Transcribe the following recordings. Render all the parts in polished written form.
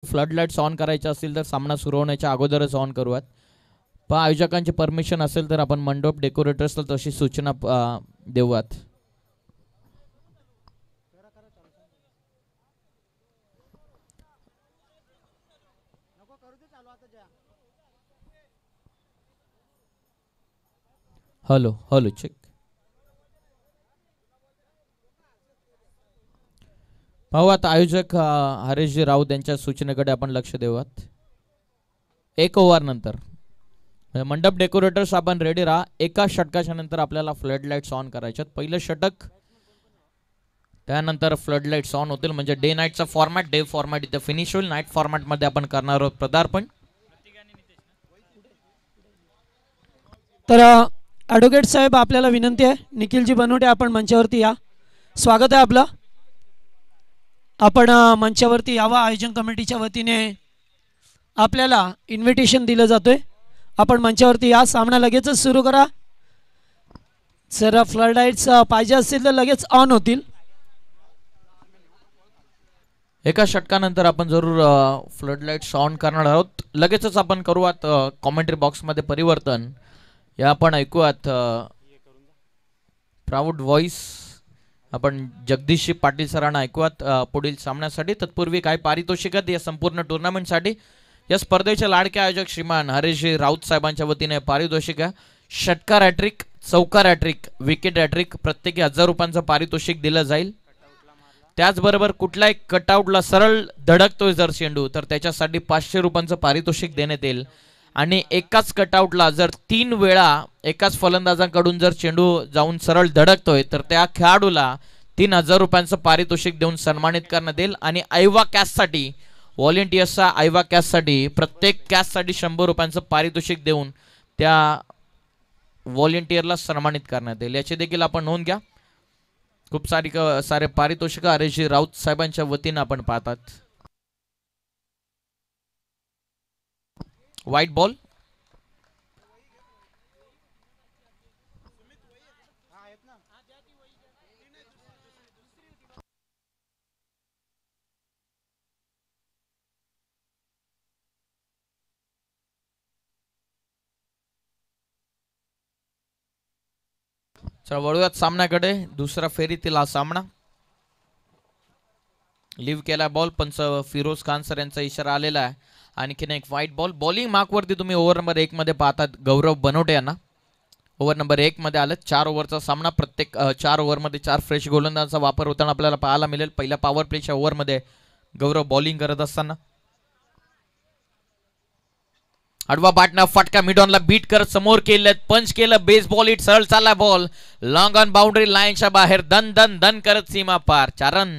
Flood lights on करायचे असतील तर सामना सुरू होण्याच्या अगोदरच ऑन करूयात. पण आयोजकांची परमिशन असेल तर आपण मंडप डेकोरेटर्सला तशी सूचना देऊयात. Hello hello check. पाहू आता आयोजक हरेशजी राऊत यांच्या सूचनेकडे आपण लक्ष देऊयात. 1 ओव्हर नंतर मंडप डेकोरेटर्स आपण रेडी राहा. एका षटकाच्या नंतर आपल्याला फ्लड लाईट्स ऑन करायच्यात. पहिलं षटक त्यानंतर फ्लड लाईट्स ऑन होतील. म्हणजे डे नाईटचा फॉर्मॅट, डे फॉर्मॅट इथे फिनिश होईल. नाईट फॉर्मॅटमध्ये आपण करणार आहोत पदार्पण. तर ॲडव्होकेट साहेब आपल्याला विनंती आहे, निखिलजी बनवटे आपण मंचावरती या. स्वागत आहे आपलं. आपण मंचावरती यावा. आयोजन कमिटीच्या वतीने आपल्याला इन्व्हिटेशन दिलं जातोय. आपण मंचावरती या. सामना लगेचच सुरू करा. जर फ्लड लाईट्स पाहिजे असतील तर लगेच ऑन होतील. एका षटकानंतर आपण जरूर फ्लड लाईट्स ऑन करणार आहोत. लगेचच आपण करूयात कॉमेंट्री बॉक्समध्ये परिवर्तन. या आपण ऐकूयात प्राऊड व्हॉइस आपण जगदीशजी पाटील सरांना ऐकूयात पुढील सामन्यासाठी. तत्पूर्वी काही पारितोषिक या संपूर्ण टुर्नामेंटसाठी. या स्पर्धेचे लाडके आयोजक श्रीमान हरेशजी राऊत साहेबांच्या वतीने पारितोषिक आहे. षटकार हॅट्रिक, चौकार हॅट्रिक, विकेट हॅट्रिक प्रत्येकी 1000 रुपयांचं पारितोषिक दिलं जाईल. त्याचबरोबर कुठलाही कटआउटला सरळ धडकतोय जर चेंडू तर त्याच्यासाठी 500 रुपयांचं पारितोषिक देण्यात येईल. आणि एकाच कटआउटला जर 3 वेळा एकाच फलंदाजांकडून जर चेंडू जाऊन सरळ धडकतोय तर त्या खेळाडूला 3000 रुपयांचं पारितोषिक देऊन सन्मानित करण्यात येईल. आणि ऐवा कॅचसाठी व्हॉलेंटियर्सचा ऐवा कॅचसाठी प्रत्येक कॅचसाठी 100 रुपयांचं पारितोषिक देऊन त्या व्हॉलेंटियरला सन्मानित करण्यात येईल. याची देखील आपण नोंद घ्या. खूप सारे पारितोषिक हरेशजी राऊत साहेबांच्या वतीने आपण पाहतात. व्हाईट बॉल चला वळूयात सामन्याकडे. दुसरा फेरीतील हा सामना. लिव्ह केला बॉल. पंच फिरोज खान सर यांचा इशारा आलेला आहे. आणखीन एक व्हाईट बॉल. बॉलिंग मार्कवरती तुम्ही ओव्हर नंबर 1 मध्ये पाहतात गौरव बनवटे यांना. ओव्हर नंबर 1 मध्ये आलं. 4 ओव्हरचा सामना. प्रत्येक 4 ओव्हरमध्ये 4 फ्रेश गोलंदाजांचा वापर होताना आपल्याला पाहायला मिळेल. पहिल्या पॉवर प्लेच्या ओव्हरमध्ये गौरव बॉलिंग करत असताना आडवा बाटना फटका मिडॉनला बीट करत समोर केलं. पंच केलं. Base ball hit. सरळ चालला बॉल लॉंग ऑन बाउंड्री लाईनच्या बाहेर. दन दन दन करत सीमा पार. 4 रन.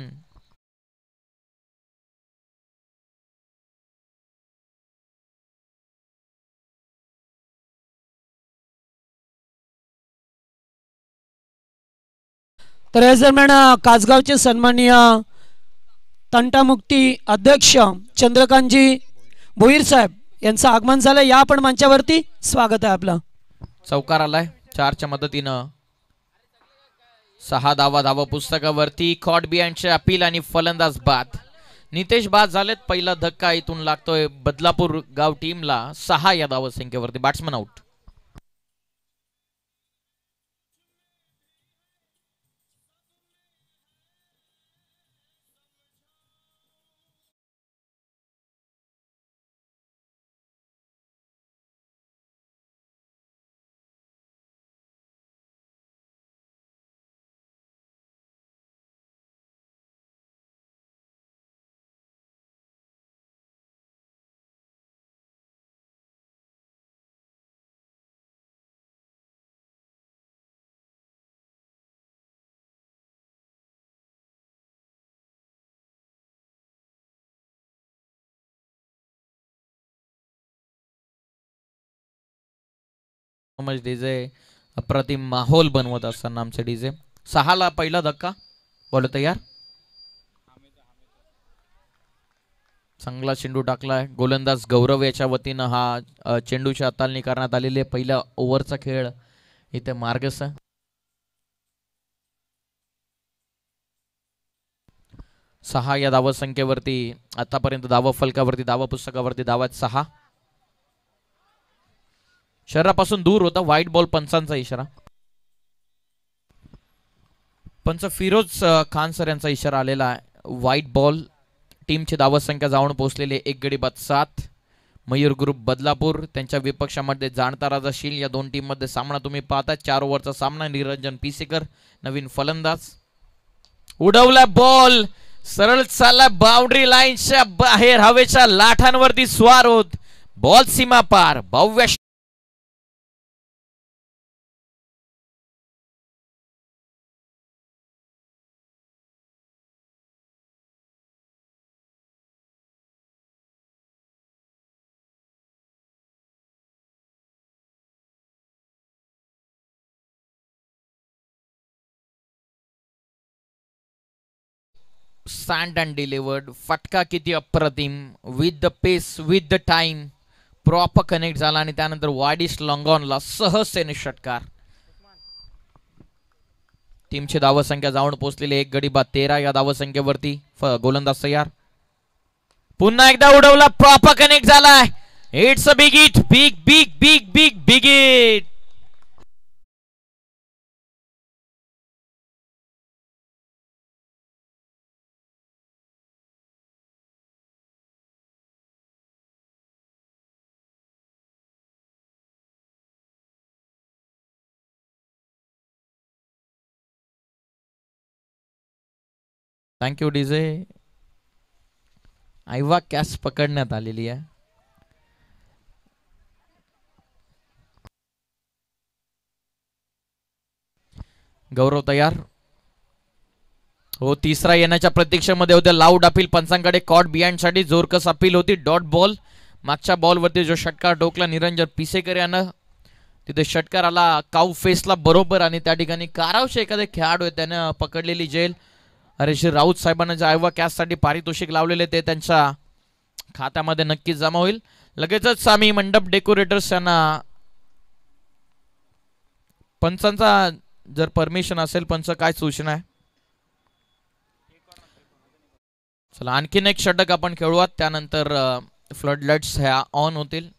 तर या दरम्यान कासगावचे सन्माननीय तंटामुक्ती अध्यक्ष चंद्रकांतजी भोईर साहेब यांचं आगमन झालं. या आपण मंचावरती. स्वागत आहे आपलं. चौकार आलाय 4च्या मदतीनं. 6 धावा पुस्तकावरती. कॉट बिहाइंडचे अपील आणि फलंदाज बाद. नितेश बाद झालेत. पहिला धक्का इथून लागतोय बदलापूर गाव टीमला. 6 या धावा संख्येवरती. Batsman out. डीजे अप्रतिम माहोल बनवत असताना आमचे डीजे. 6 ला पहिला धक्का. बॉल तयार. चांगला चेंडू टाकलाय. गोलंदाज गौरव याच्या वतीनं हा चेंडूची हाताळणी करण्यात आलेली आहे. पहिल्या ओव्हरचा खेळ इथे मार्गस. 6 या धावा संख्येवरती आतापर्यंत धावा फलकावरती धावा पुस्तकावरती धावा 6. शरीरापासून दूर होता व्हाईट बॉल पंचांचा इशारा. पंच फिरोज खान सर यांचा इशारा आलेला आहे. White ball. टीमची धावा संख्या जाऊन पोहोचलेली 1 गडी बाद 7. मयूर ग्रुप बदलापूर त्यांच्या विपक्षामध्ये जाणता राजा शील या दोन टीम मध्ये सामना तुम्ही पाहता. 4 ओव्हरचा सामना. निरंजन पिसेकर नवीन फलंदाज. उडवला बॉल सरळ चालला बाउंड्री लाईनच्या बाहेर. हवेच्या लाटांवरती स्वार होत बॉल सीमा पार. भव्य सँड अँड डिलिव्हर्ड. फटका किती अप्रतिम. With the pace with the time proper connect झाला आणि त्यानंतर वाडिश लॉंगॉनला सहजतेने षटकार. टीमची धावा संख्या जाऊन पोहोचलेली 1 गडी बाद 13 या धावा संख्येवरती. गोलंदाज तयार. पुन्हा एकदा उडवला. प्रॉपर कनेक्ट झालाय. It's a big hit. Big big big big big hit. Thank you DJ. आयवा कॅच पकडण्यात आलेली आहे. गौरव तयार हो. तिसरा येण्याच्या प्रतीक्षेमध्ये होते. लाऊड अपील पंचांकडे. कॉट बिहाइंड साठी जोरकस अपील होती. Dot ball. मागच्या बॉलवरती जो षटकार टोकला निरंजन पिसेकर यानं तिथे षटकार आला काऊ फेसला बरोबर आणि त्या ठिकाणी कारावचे एखादे खेळाडू आहे त्यानं पकडलेली जेल. हरीश राऊत साहेबांना जे आयवा कॅचसाठी पारितोषिक लावलेले ते त्यांच्या खात्यामध्ये नक्कीच जमा होईल. लगेचच आम्ही मंडप डेकोरेटर्स यांना पंचांचा जर परमिशन असेल पंच काय सूचना आहे. चला आणखीन एक षटक आपण खेळूयात. त्यानंतर फ्लड लाईट्स ह्या ऑन होतील.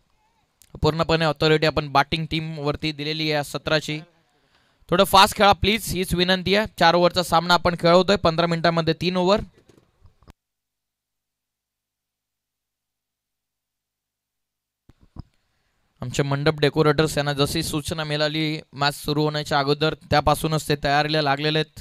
पूर्णपणे ऑथॉरिटी आपण बॅटिंग टीम वरती दिलेली आहे 17ची. थोडं फास्ट खेळा प्लीज हीच विनंती आहे. 4 ओव्हरचा सामना आपण खेळवतोय. 15 मिनिटांमध्ये 3 ओव्हर. आमचे मंडप डेकोरेटर्स यांना जशी सूचना मिळाली मॅच सुरू होण्याच्या अगोदर त्यापासूनच ते तयारीला लागलेले आहेत.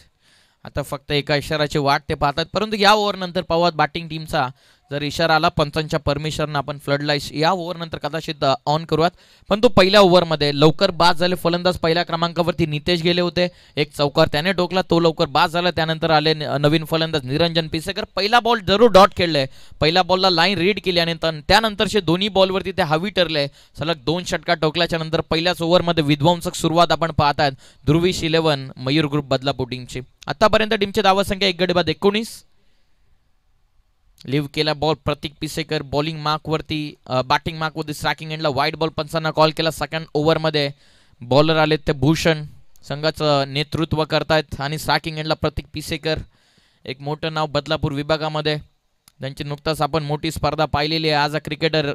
आता फक्त एका इशाराची वाट ते पाहतात. परंतु या ओव्हर नंतर पाहत बॅटिंग टीमचा जर इशारा आला पंचांच्या परमिशन आपण फ्लड लाईट्स या ओव्हर नंतर कदाचित ऑन करूयात. पण तो पहिल्या ओव्हरमध्ये लवकर बाद झाले. फलंदाज पहिल्या क्रमांकावरती नितेश गेले होते. एक चौकार त्याने ठोकला तो लवकर बाद झाला. त्यानंतर आले नवीन फलंदाज निरंजन पिसेकर. पहिला बॉल जरूर डॉट खेळले. पहिल्या बॉलला लाईन रीड केली आणि त्यानंतरचे दोन्ही बॉलवरती ते हवी ठरले. सलग 2 षटकार ठोकल्याच्या नंतर पहिल्याच ओव्हरमध्ये विध्वंसक सुरुवात आपण पाहतात ध्रुवीश 11 मयूर ग्रुप बदलापूर टीमची. आतापर्यंत टीमची धावा संख्या 1 गडी बाद 19. लिव्ह केला बॉल प्रतीक पिसेकर. बॉलिंग मार्क वरती बॅटिंग मार्क वरती स्ट्रायकिंग एंडला व्हाईट बॉल पंचांना कॉल केला. सेकंड ओव्हरमध्ये बॉलर आले ते भूषण संघाचं नेतृत्व करतायत आणि स्ट्रायकिंग एंडला प्रतीक पिसेकर. एक मोठं नाव बदलापूर विभागामध्ये. त्यांची नुकताच आपण मोठी स्पर्धा पाहिलेली आहे. आज क्रिकेटर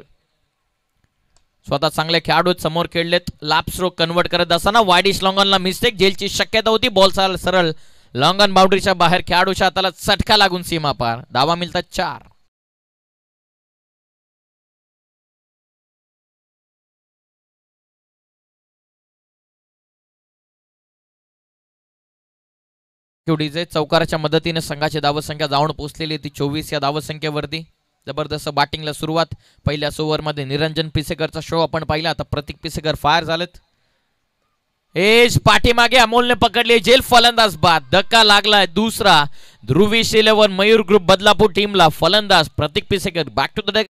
स्वतः चांगले खेळाडू समोर खेळलेत. लाप स्ट्रोक कन्वर्ट करत असताना वायडिश लॉंगॉनला मिस्टेक. जेलची शक्यता होती. बॉल सरळ लॉंगॉन बाउंड्रीच्या बाहेर. खेळाडूच्या हाताला चटका लागून सीमा पार. धावा मिळतात 4. चौकाराच्या मदतीने संघाची धावा संख्या जाऊन पोहोचलेली ती 24 या धावा संख्येवरती. जबरदस्त बॅटिंगला सुरुवात. पहिल्याच ओव्हरमध्ये निरंजन पिसेकरचा शो आपण पाहिला. आता प्रतीक पिसेकर फायर झालेत. एज पाठीमागे अमोलने पकडले. जेल फलंदाज बाद. धक्का लागलाय दुसरा. ध्रुवीश 11 मयूर ग्रुप बदलापूर टीमला. फलंदाज Pratik Pisekar. Back to the deck.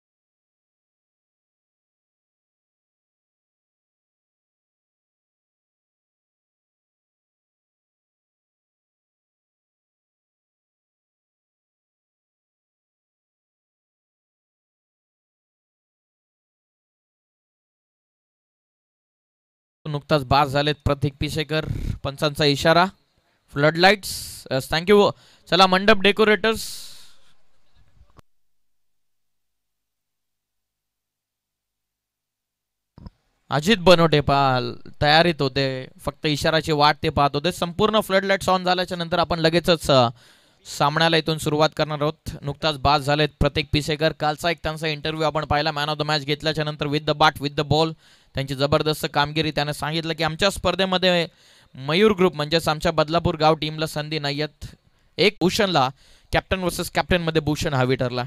नुकताच बाद झालेत प्रतीक पिसेकर. पंचांचा इशारा फ्लड लाईट्स. थँक्यू. चला मंडप डेकोरेटर्स अजित बनवटे तयारीत होते, फक्त इशाराची वाट ते पाहत होते. संपूर्ण फ्लड लाईट्स ऑन झाल्याच्या नंतर आपण लगेचच सामन्याला इथून सुरुवात करणार आहोत. नुकताच बाद झालेत प्रत्येक पिसेकर. कालचा एक त्यांचा इंटरव्ह्यू आपण पाहिला मॅन ऑफ द मॅच घेतल्याच्या नंतर, with the bat with the ball त्यांची जबरदस्त कामगिरी. त्याने सांगितलं की आमच्या स्पर्धेमध्ये मयूर ग्रुप म्हणजेच आमच्या बदलापूर गाव टीमला संधी नाही आहेत. एक भूषणला कॅप्टन वर्सेस कॅप्टन मध्ये भूषण हावी ठरला.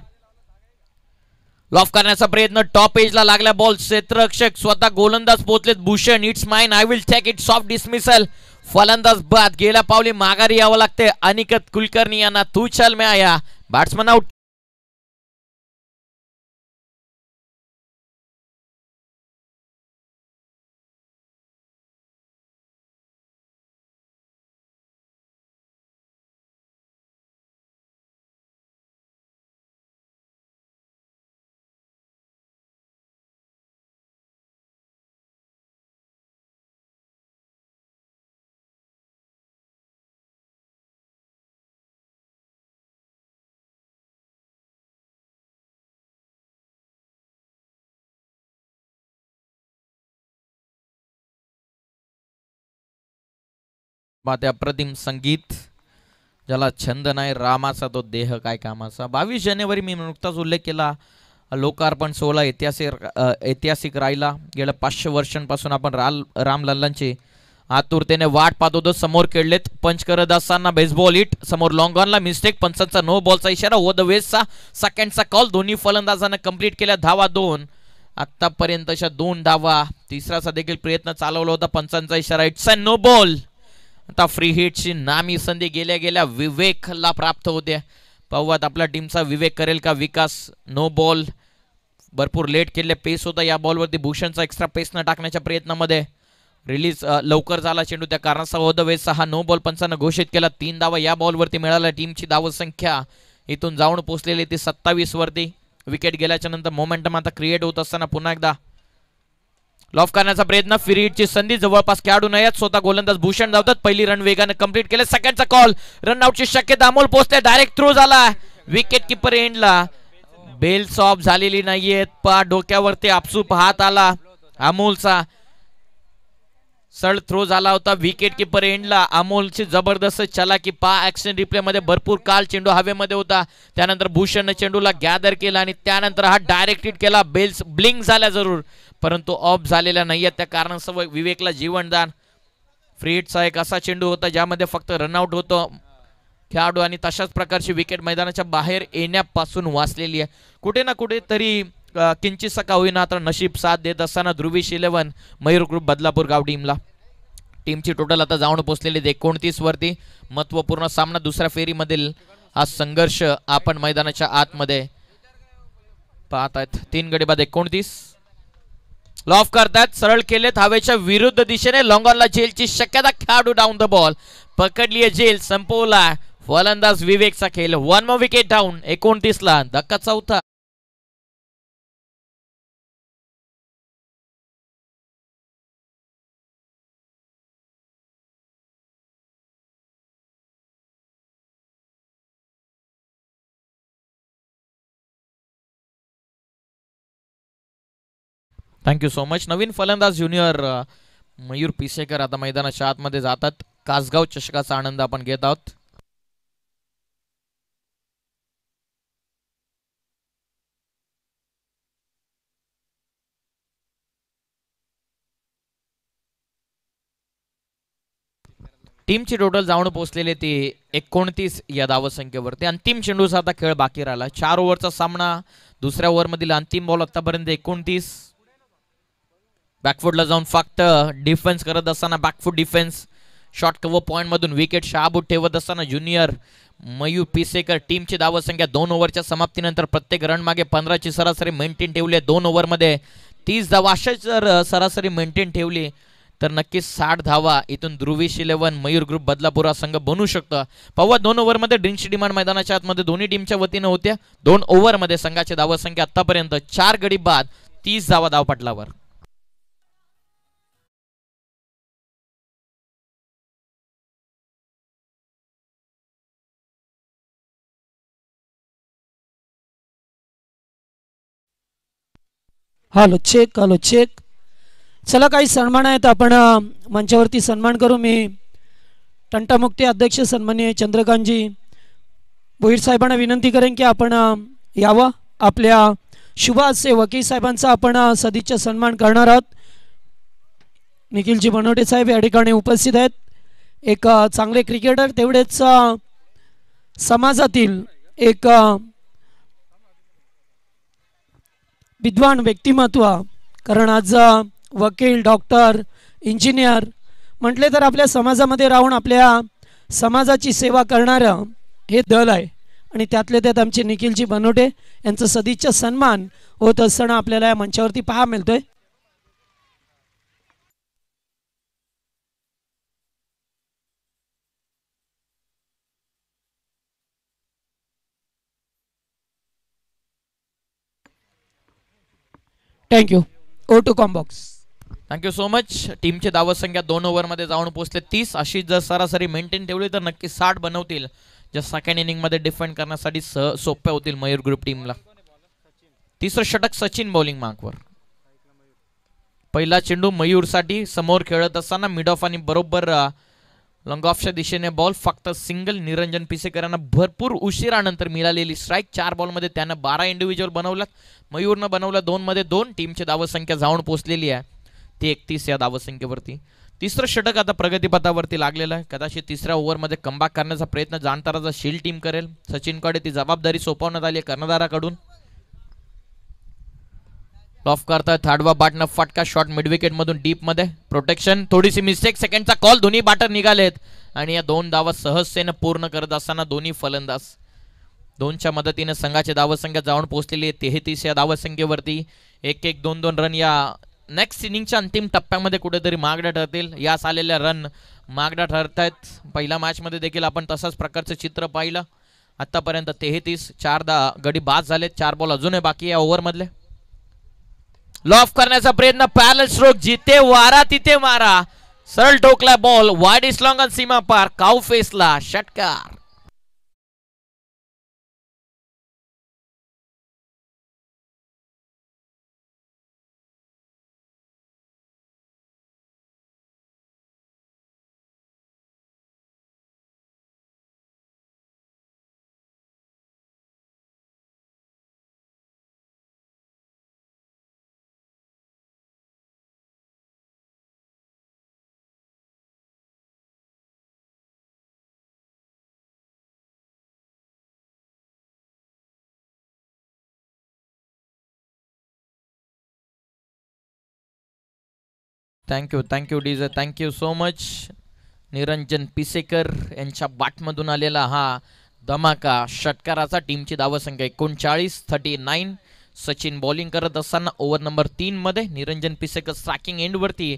लॉफ करण्याचा प्रयत्न टॉप एजला लागला बॉल. क्षेत्ररक्षक स्वतः गोलंदाज पोहोचलेत. Bhushan it's mine, I will take it, soft dismissal. फलंदाज बाद. गेल्या पावली माघारी यावं लागते अनिकेत कुलकर्णी यांना. तू चल में आया. Batsman out. ते अप्रतिम संगीत, ज्याला छंद नाही रामाचा तो देह काय कामाचा. 22 जानेवारी मी नुकताच उल्लेख केला. लोकार्पण सोहळा ऐतिहासिक राहिला. गेल्या 500 वर्षांपासून आपण रामलल्लांची आतुरतेने वाट पाहत होतो. समोर खेळलेत पंच करत असताना बेसबॉल हिट. समोर लॉंग ऑनला मिस्टेक. पंचांचा नो बॉलचा इशारा. ओ द वेस्टचा सेकंडचा कॉल. दोन्ही फलंदाजांना कंप्लीट केल्या. धावा 2. आतापर्यंतच्या 2 धावा. तिसराचा देखील प्रयत्न चालवला होता. पंचांचा इशारा. It's a no ball. आता फ्री हिटची नामी संधी गेल्या गेल्या विवेकला प्राप्त होते. पाहूयात आपल्या टीमचा विवेक करेल का विकास. No ball. भरपूर लेट केले. पेस होता या बॉलवरती. भूषणचा एक्स्ट्रा पेस न टाकण्याच्या प्रयत्नामध्ये रिलीज लवकर झाला चेंडू. त्या कारणाचा ओदवेचा हा नो बॉल पंचानं घोषित केला. 3 धावा या बॉलवरती मिळाल्या. टीमची धाव संख्या इथून जाऊन पोहोचलेली ती 27 वरती. विकेट गेल्याच्या नंतर मोमेंटम आता क्रिएट होत असताना पुन्हा एकदा लॉफ करण्याचा प्रयत्न. फ्री हिटची संधी. जवळपास खेळाडू नाही आहेत. स्वतः गोलंदाज भूषण धावतात. पहिली रन वेगाने कंप्लीट केले. सेकंडचा कॉल. रन आउटची शक्यता. अमोल पोहोचते. डायरेक्ट थ्रो झाला. विकेट किपर एंडला. बेल्स ऑफ झालेली नाहीयेत. डोक्यावरती आपसूक हात आला अमोलचा. सळ थ्रो झाला होता. विकेट किपर एंडला. अमोलची जबरदस्त चलाकी. ऍक्शन रिप्ले मध्ये भरपूर काल चेंडू हवेमध्ये होता. त्यानंतर भूषणने चेंडूला गॅदर केला आणि त्यानंतर हा डायरेक्ट हिट केला. बेल्स ब्लिंक झाल्या जरूर, परंतु ऑफ झालेल्या नाहीयेत. त्या कारणासह विवेकला जीवनदान. फ्री हिटचा एक असा चेंडू होता ज्यामध्ये फक्त रनआउट होतो खेळाडू आणि तशाच प्रकारची विकेट मैदानाच्या बाहेर येण्यापासून वाचलेली आहे. कुठे ना कुठे तरी किंचितसा का होईना तर नशीब साथ देत असताना ध्रुवीश 11 मयूर ग्रुप बदलापूर गाव टीमची टोटल आता जाऊन पोहोचलेली 29 वरती. महत्वपूर्ण सामना दुसऱ्या फेरीमधील हा संघर्ष आपण मैदानाच्या आतमध्ये पाहत आहेत. 3 गडी बाद 29. लॉफ करतात. सरळ केलेत हवेच्या विरुद्ध दिशेने. लॉंगॉनला जेलची शक्यता. खेळाडू डाऊन द बॉल. पकडली आहे जेल. संपवला फलंदाज विवेकचा खेळ. 1 मोर विकेट डाऊन. 29 ला धक्का चौथा. Thank you so much. नवीन फलंदाज ज्युनियर मयूर पिसेकर आता मैदानाच्या आतमध्ये जातात. कासगाव चषकाचा आनंद आपण घेत आहोत. टीमची टोटल जाऊन पोहोचलेली ती 29 या धावसंख्येवरती. अंतिम चेंडूचा आता खेळ बाकी राहिला. 4 ओव्हरचा सामना. दुसऱ्या ओव्हरमधील अंतिम बॉल आतापर्यंत 29. बॅकफुटला जाऊन फक्त डिफेन्स करत असताना back foot defence. Short cover point मधून विकेट शाबूत ठेवत असताना ज्युनियर मयूर पिसेकर. टीमची धावसंख्या 2 ओव्हरच्या समाप्तीनंतर प्रत्येक रन मागे 15ची सरासरी मेंटेन ठेवली. 2 ओव्हरमध्ये 30 धावा अशाच जर सरासरी मेंटेन ठेवली तर नक्कीच 60 धावा इथून ध्रुवीश 11 मयूर ग्रुप बदलापूर संघ बनू शकतो. पाहूया 2 ओव्हरमध्ये ड्रिंक्स डिमांड मैदानाच्या आतमध्ये दोन्ही टीमच्या वतीने होत्या. 2 ओव्हरमध्ये संघाची धावसंख्या आतापर्यंत 4 गडी बाद 30 धावा धावपटलावर. Hello check. चला काही सन्मान आहेत, आपण मंचावरती सन्मान करू. मी तंटामुक्ती अध्यक्ष सन्माननीय चंद्रकांतजी भोईर साहेबांना विनंती करेन की आपण यावं. आपल्या शुभासे वकील साहेबांचा आपण सदिच्छा सन्मान करणार आहोत. निखिलजी बनवटे साहेब या ठिकाणी उपस्थित आहेत. एक चांगले क्रिकेटर, तेवढेच समाजातील एक विद्वान व्यक्तिमत्व. कारण आज वकील, डॉक्टर, इंजिनियर म्हटले तर आपल्या समाजामध्ये राहून आपल्या समाजाची सेवा करणारं हे दल आहे. आणि त्यातले त्यात आमचे निखिलजी बनवटे यांचा सदिच्छा सन्मान होत असताना आपल्याला या मंचावरती पाहा मिळतोय. Thank you. O two Combox. Thank so so. Much धावसंख्या 2 ओव्हरमध्ये जाऊन पोहोचले 30. अशी जर सरासरी मेंटेन ठेवली तर नक्की 60 बनवतील, ज्या सेकंड इनिंगमध्ये डिफेंड करण्यासाठी सोप्या होतील मयूर ग्रुप टीमला. तिसरं षटक सचिन बॉलिंग मार्कवर. पहिला चेंडू मयूरसाठी समोर खेळत असताना मिड ऑफ आणि बरोबर लॉंग ऑफच्या दिशेने बॉल. फक्त सिंगल. निरंजन पिसेकर यांना भरपूर उशिरानंतर मिळालेली स्ट्राईक. 4 बॉलमध्ये त्यानं 12 इंडिव्हिज्युअल बनवलात. मयूरनं बनवलं 2 मध्ये 2. टीमची धावसंख्या जाऊन पोहोचलेली आहे ती 31 या धावसंख्येवरती. तिसरं षटक आता प्रगतीपथावरती लागलेलं आहे. कदाचित तिसऱ्या ओव्हरमध्ये कमबॅक करण्याचा प्रयत्न जाणताराचा शील्ड टीम करेल. सचिनकडे ती जबाबदारी सोपवण्यात आली आहे कर्णधाराकडून. ऑफ करताय थाडवा बाटनं फटका. शॉट मिड विकेट मधून डीप मध्ये. प्रोटेक्शन, थोडीशी मिस्टेक. सेकंडचा कॉल. दोन्ही बाटर निघालेत आणि या 2 धावा सहजतेनं पूर्ण करत असताना दोन्ही फलंदाज 2च्या मदतीने संघाची धावसंख्या जाऊन पोहोचलेली आहे 33 या धावसंख्येवरती. 1-1, 2-2 रन या नेक्स्ट इनिंगच्या अंतिम टप्प्यामध्ये कुठेतरी मागण्या ठरतील. यास आलेल्या रन मागण्या ठरत आहेत. पहिल्या मॅचमध्ये देखील आपण तसंच प्रकारचं चित्र पाहिलं. आतापर्यंत 33. 4 गडी बाद झालेत. 4 बॉल अजूनही बाकी या ओव्हरमधले. लॉफ करण्याचा प्रयत्न. पॅरल स्ट्रोक. जिथे वारा तिथे मारा. सरळ ठोकला बॉल. वाईड इस लॉंग सीमा पार. काऊ फेसला षटकार. Thank you DJ. Thank you so much. Niranjan Pisekar यांच्या बॅटमधून आलेला हा धमाका षटकाराचा. टीमची धावसंख्या 39. 39. सचिन बॉलिंग करत असताना ओव्हर नंबर 3 मध्ये. निरंजन पिसेकर स्ट्रायकिंग एंडवरती.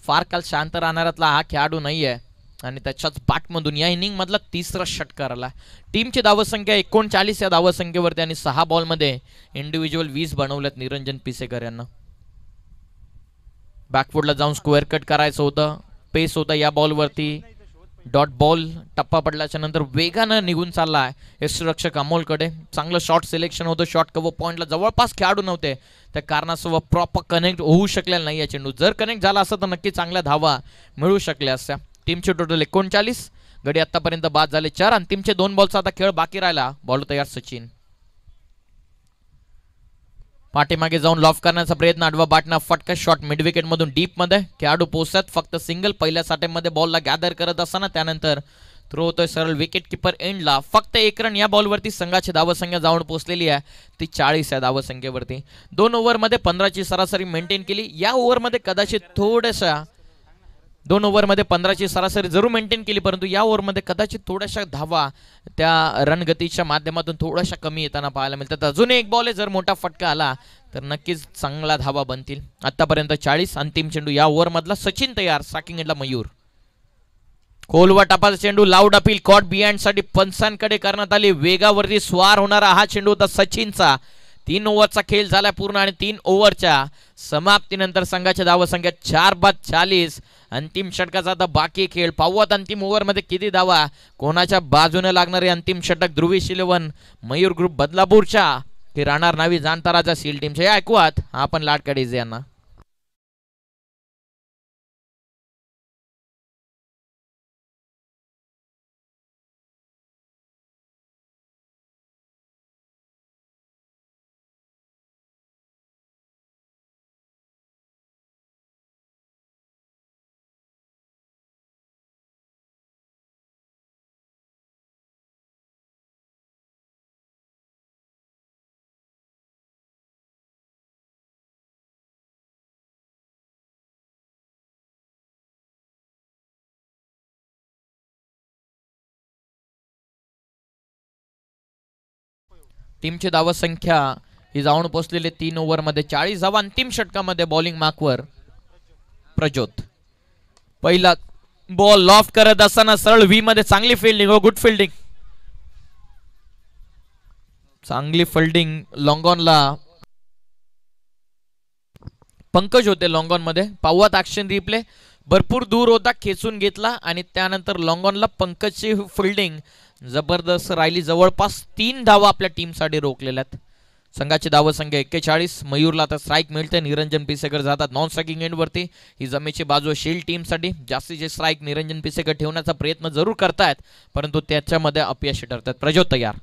फार काल शांत राहणाऱ्यातला हा खेळाडू नाही आहे आणि त्याच्याच बॅटमधून या इनिंग मधला तिसरा षटकार आला. टीमची धावसंख्या 39 या धावसंख्येवरती आणि 6 बॉलमध्ये इंडिव्हिज्युअल 20 बनवल्यात निरंजन पिसेकर यांना. बॅकफुटला जाऊन स्क्वेअर कट करायचं होतं. पेस होता या बॉलवरती. Dot ball. टप्पा पडल्याच्या नंतर वेगानं निघून चालला आहे यष्टीरक्षक अमोलकडे. चांगलं शॉट सिलेक्शन होतं. शॉट कव्हर पॉईंटला जवळपास खेळाडू नव्हते. त्या कारणासह प्रॉपर कनेक्ट होऊ शकलेला नाही या चेंडू. जर कनेक्ट झाला असता तर नक्की चांगल्या धावा मिळू शकल्या असत्या. टीमचे टोटल 39. गडी आतापर्यंत बाद झाले 4 आणि टीमचे 2 बॉलचा आता खेळ बाकी राहिला. बॉल तयार सचिन. पाठीमागे जाऊन लॉफ करण्याचा प्रयत्न. आडवा बाटना फटका. शॉट मिड विकेट मधून डीप मध्ये. खेळाडू पोहोचतात. फक्त सिंगल. पहिल्या साठेमध्ये बॉलला गॅदर करत असताना त्यानंतर थ्रो होतोय सरळ विकेट किपर एंडला. फक्त 1 रन या बॉलवरती संघाची धावसंख्या जाऊन पोहोचलेली आहे ती 40 या धावसंख्येवरती. 2 ओव्हरमध्ये 15ची सरासरी मेंटेन केली. या ओव्हरमध्ये कदाचित थोड्याशा 2 ओव्हरमध्ये 15ची सरासरी जरूर मेंटेन केली, परंतु या ओव्हरमध्ये कदाचित थोड्याशा धावा त्या रणगतीच्या माध्यमातून थोड्याशा कमी येताना पाहायला मिळतात. अजून एक बॉल आहे. जर मोठा फटका आला तर नक्कीच चांगला धावा बनतील. आतापर्यंत 40. अंतिम चेंडू या ओव्हरमधला. सचिन तयार. स्ट्रायकिंग एंडला मयूर. खोलवा टपाचा चेंडू. Loud appeal. कॉट बिहाइंड साठी पंचांकडे करण्यात आली. वेगावरती स्वार होणारा हा चेंडू होता सचिनचा. 3 ओव्हरचा खेळ झाला पूर्ण आणि 3 ओव्हरच्या समाप्तीनंतर संघाच्या धावसंख्या 4 बाद 40. अंतिम षटकाचा आता बाकी खेळ पाहूयात. अंतिम ओव्हरमध्ये किती धावा कोणाच्या बाजूने लागणारे अंतिम षटक. ध्रुवीश 11 मयूर ग्रुप बदलापूरच्या की राहणार नावी जाणताराच्या सील टीमच्या. ऐकूयात आपण लाडकाडीज यांना. टीमची धावसंख्या ही जाऊन पोहोचलेली 3 ओव्हरमध्ये 40 धावा. अंतिम षटकामध्ये बॉलिंग मार्कवर प्रज्योत. पहिला बॉल लॉफ्ट करत असताना सरळ व्ही मध्ये चांगली फिल्डिंग. गुड फिल्डिंग, चांगली फिल्डिंग. लॉंगॉनला पंकज होते लॉंगॉन मध्ये. पावत ऍक्शन रिप्ले. भरपूर दूर होता, खेचून घेतला आणि त्यानंतर लॉंगॉनला पंकजची फिल्डिंग जबरदस्त राहिली. जवळपास 3 धावा आपल्या टीमसाठी रोखलेल्या आहेत. संघाची धावसंख्या 41. मयूरला आता स्ट्राईक मिळते. निरंजन पिसेकर जातात नॉन स्ट्रायकिंग एंड वरती. ही जमेची बाजू शील्ड टीमसाठी. जास्तीचे स्ट्राईक निरंजन पिसेकर ठेवण्याचा प्रयत्न जरूर करतायत, परंतु त्याच्यामध्ये अपयशी ठरतात. प्रज्योत तयार.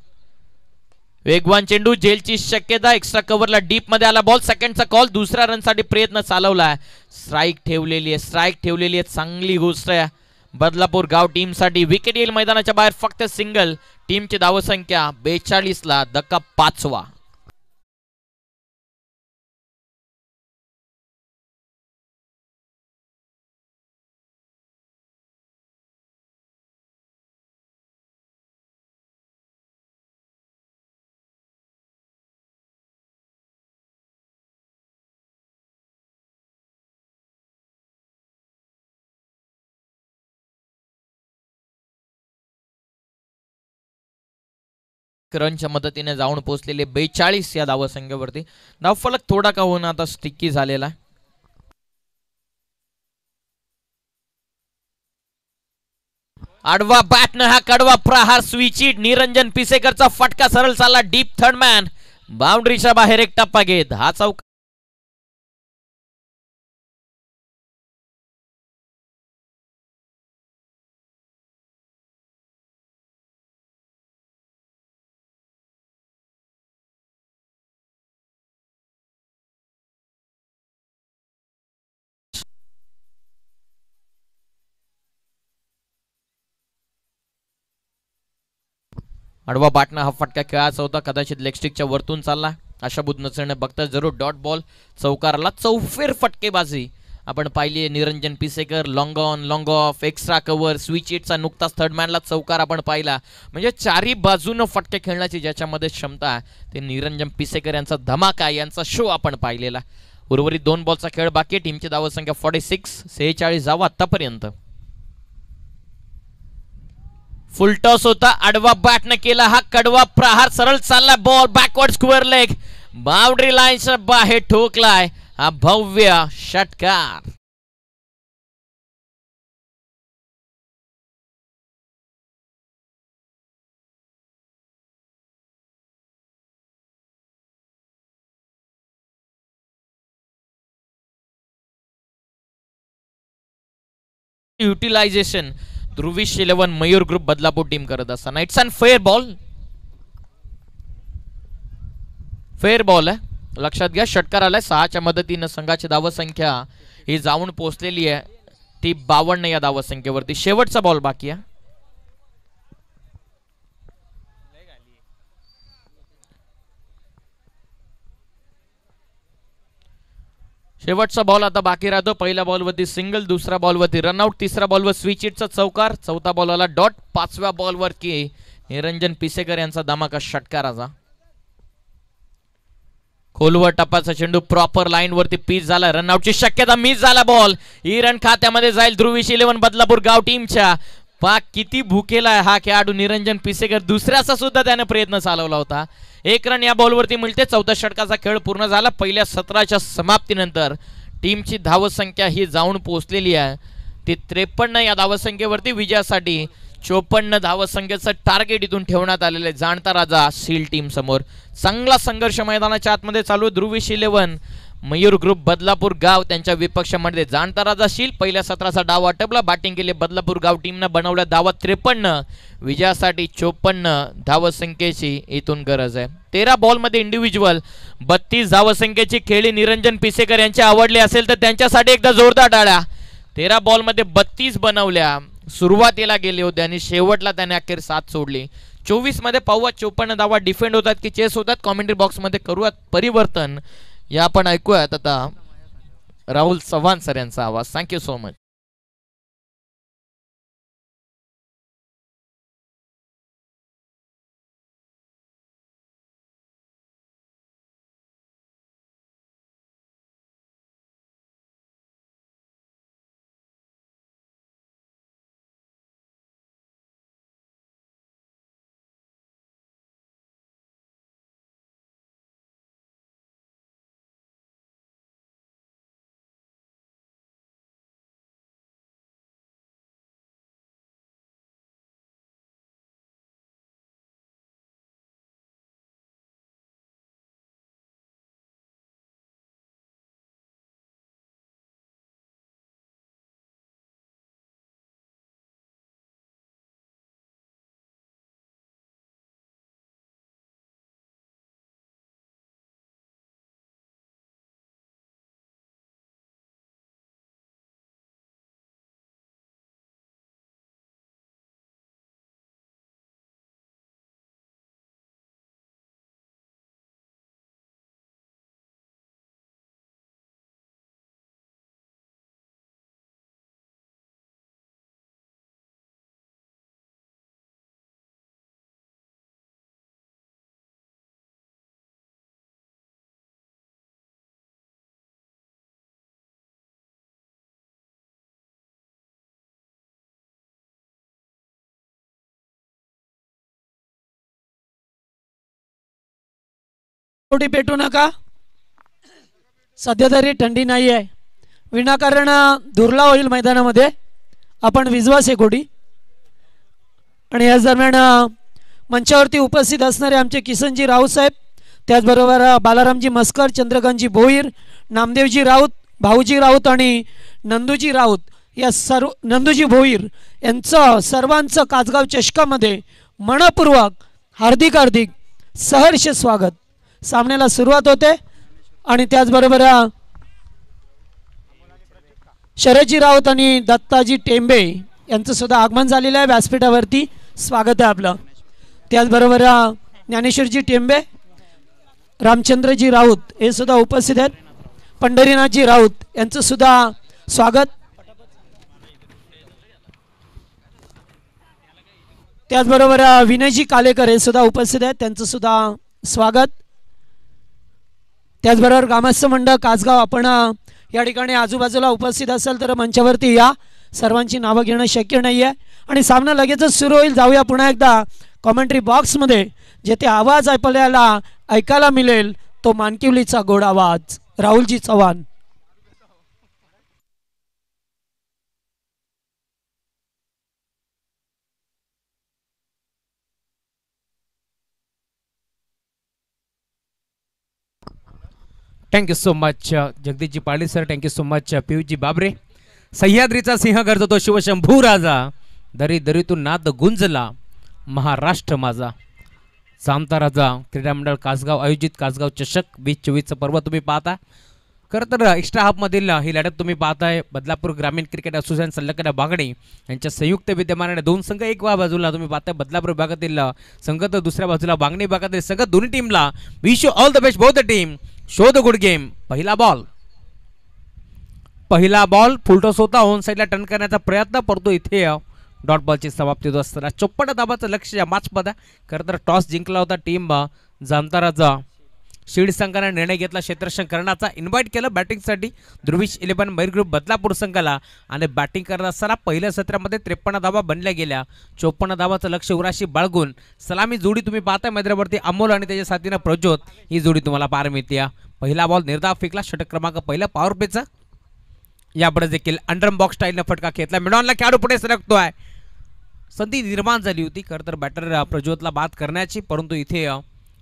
वेगवान चेंडू, जेलची शक्यता. एक्स्ट्रा कव्हरला डीप मध्ये आला बॉल. सेकंडचा कॉल. दुसऱ्या रनसाठी प्रयत्न चालवलाय. स्ट्राईक ठेवलेली आहे. चांगली गोष्ट आहे बदलापूर गाव टीमसाठी. विकेट येईल मैदानाच्या बाहेर. फक्त सिंगल. टीमची धावसंख्या 42 ला. धक्का 5वा. रनच्या मदतीने जाऊन पोहोचलेले 42 या धावसंख्येवरती. धावफलक थोडा का होईना आता स्टिकी झालेला आहे. आडवा बॅटनं हा कडवा प्रहार. स्विचिट. निरंजन पिसेकरचा फटका सरळ चालला डीप. थर्ड मॅन बाउंड्रीच्या बाहेर एक टप्पा घेत. हा चौक आडवा बाटना हा फटका खेळायचा होता. कदाचित लेगस्टिकच्या वरतून चालला. आशाबुद्ध नसरने बघता जरूर डॉट बॉल. चौकाराला चौफेर फटकेबाजी आपण पाहिली. Niranjan Pisekar long on long off. Extra cover. Switch इटचा नुकताच थर्ड मॅनला चौकार आपण पाहिला. म्हणजे चारी बाजूनं फटके खेळण्याची ज्याच्यामध्ये क्षमता आहे ते निरंजन पिसेकर यांचा धमाका, यांचा शो आपण पाहिलेला. उर्वरित 2 बॉलचा खेळ बाकी. टीमची धावसंख्या 46. 46 धावा आतापर्यंत. फुल टॉस होता. आडवा बॅटने केला हा कडवा प्रहार. सरळ चालला ball. Backward square leg. Boundary लाईनच्या बाहेर ठोकलाय हा भव्य षटकार. Utilisation Dhruvish 11 Mayur group Badlapur team करत असताना. It's an fair ball. Fair ball आहे, लक्षात घ्या. षटकार आलाय. 6च्या मदतीनं संघाची धावसंख्या ही जाऊन पोहोचलेली आहे ती 52 या धावसंख्येवरती. शेवटचा बॉल बाकी आहे. शेवटचा बॉल आता बाकी राहतो. पहिल्या बॉलवरती सिंगल, दुसऱ्या बॉलवरती रनआउट, तिसऱ्या बॉलवर स्विच इटचा चौकार, चौथा बॉलला डॉट, 5व्या बॉलवर की निरंजन पिसेकर यांचा धमाका षटकाराचा. खोलवर टप्पाचा चेंडू प्रॉपर लाईन वरती पिच झाला. रनआउटची शक्यता. मिस झाला बॉल. ही रन खात्यामध्ये जाईल ध्रुविश 11 बदलापूर गाव टीमच्या. पाक किती भुकेला आहे हा खेळाडू निरंजन पिसेकर. दुसऱ्याचा सुद्धा त्याने प्रयत्न चालवला होता. 1 रन या बॉलवरती मिळते. चौथ्या षटकाचा खेळ पूर्ण झाला. पहिल्या 17च्या समाप्तीनंतर टीमची धावसंख्या ही जाऊन पोहोचलेली आहे ती 53 या धावसंख्येवरती. विजयासाठी 54 धावसंख्येचं टार्गेट इथून ठेवण्यात आलेलं आहे जाणता राजा सील टीम समोर. चांगला संघर्ष मैदानाच्या आतमध्ये चालू आहे. ध्रुविश 11 मयूर ग्रुप बदलापूर गाव त्यांच्या विपक्षामध्ये. जाणता राजा शील पहिल्या 17चा डाव आटपला. बॅटिंग केली बदलापूर गाव टीमनं. बनवल्या धावा 53. विजयासाठी 54 धावसंख्येची इथून गरज आहे. 13 बॉलमध्ये इंडिव्हिज्युअल 32 धावसंख्येची खेळी निरंजन पिसेकर यांची आवडली असेल तर त्यांच्यासाठी एकदा जोरदार टाळ्या. 13 बॉलमध्ये 32 बनवल्या. सुरुवातीला गेले होते आणि शेवटला त्याने अखेर 7 सोडली. 24 मध्ये पाहूया 54 धावा डिफेंड होतात की चेस होतात. कॉमेंट्री बॉक्स मध्ये करूयात परिवर्तन. या आपण ऐकूयात आता राहुल चव्हाण सर यांचा आवाज. Thank you so much. कोटी पेटू नका, सध्या तरी थंडी नाही आहे, विनाकारण धुरला होईल मैदानामध्ये, आपण विजवा शेकोटी. आणि याच दरम्यान मंचावरती उपस्थित असणारे आमचे किसनजी राऊत साहेब, त्याचबरोबर बालारामजी मस्कर, चंद्रकांतजी भोईर, नामदेवजी राऊत, भाऊजी राऊत आणि नंदूजी राऊत, या सर्व नंदूजी भोईर यांचं सर्वांचं कासगाव चषकामध्ये मनपूर्वक हार्दिक हार्दिक सहर्ष स्वागत. सामन्याला सुरुवात होते आणि त्याचबरोबर शरदजी राऊत आणि दत्ताजी टेंबे यांचं सुद्धा आगमन झालेलं आहे व्यासपीठावरती. स्वागत आहे आपलं. त्याचबरोबर ज्ञानेश्वरजी टेंबे, रामचंद्रजी राऊत हे सुद्धा उपस्थित आहेत. पंढरीनाथजी राऊत यांचं सुद्धा स्वागत. त्याचबरोबर विनयजी कालेकर हे सुद्धा उपस्थित आहेत, त्यांचं सुद्धा स्वागत. त्याचबरोबर ग्रामस्थ मंडळ कासगाव, आपण या ठिकाणी आजूबाजूला उपस्थित असाल तर मंचावरती या. सर्वांची नावं घेणं शक्य नाही आहे आणि सामना लगेचच सुरू होईल. जाऊया पुन्हा एकदा कॉमेंट्री बॉक्समध्ये, जेथे आवाज आपल्याला ऐकायला मिळेल तो मानकिवलीचा गोड आवाज, Rahulji Chavan. Thank you so much Jagdishji Patil sir, thank you so much Piyushji Babre. सह्याद्रीचा सिंह गरजतो शिवशंभू राजा, दरी दरीतून नाद गुंजला महाराष्ट्र माझा. जामता राजा क्रीडा मंडळ कासगाव आयोजित कासगाव चषक 2024चं पर्व तुम्ही पाहता. खरं तर एक्स्ट्रा हाफमधील ही लढत तुम्ही पाहताय. बदलापूर ग्रामीण क्रिकेट असोसिएशन संलग्न बागणे यांच्या संयुक्त विद्यमानाने दोन संघ एक बाजूला तुम्ही पाहताय. बदलापूर विभागातील संघ तर दुसऱ्या बाजूला बागणे विभागातील संघ. दोन्ही टीमला wish you all the best both the team. Show the good game. पहिला बॉल फुलटॉस होता, ऑन साईडला टर्न करण्याचा प्रयत्न, परंतु इथे डॉट बॉलची समाप्ती होत असताना 54 धाबाचं लक्ष या मॅचमध्ये. खरं तर टॉस जिंकला होता टीम जामताराचा. शीड संघाने निर्णय घेतला क्षेत्ररक्षण करण्याचा. इन्व्हाइट केलं बॅटिंगसाठी ध्रुवीश 11 मैर ग्रुप बदलापूर संघाला आणि बॅटिंग करत असताना पहिल्या सत्रामध्ये 53 धाबा बनल्या गेल्या. 54 धाबाचं लक्ष उराशी बाळगून सलामी जोडी तुम्ही पाहताय मैदानावरती. अमोल आणि त्याच्या साथीनं प्रज्योत ही जोडी तुम्हाला पाहायला मिळते. पहिला बॉल निर्धाव फेकला, षटक क्रमांक पहिला पॉवर प्लेचा. यापुढे देखील अंडरम बॉक्स स्टाईलनं फटका घेतला. मिडॉनला खेळाडू पुढे सरकतोय. संधी निर्माण झाली होती खरं तर बॅटर प्रज्योतला बाद करण्याची, परंतु इथे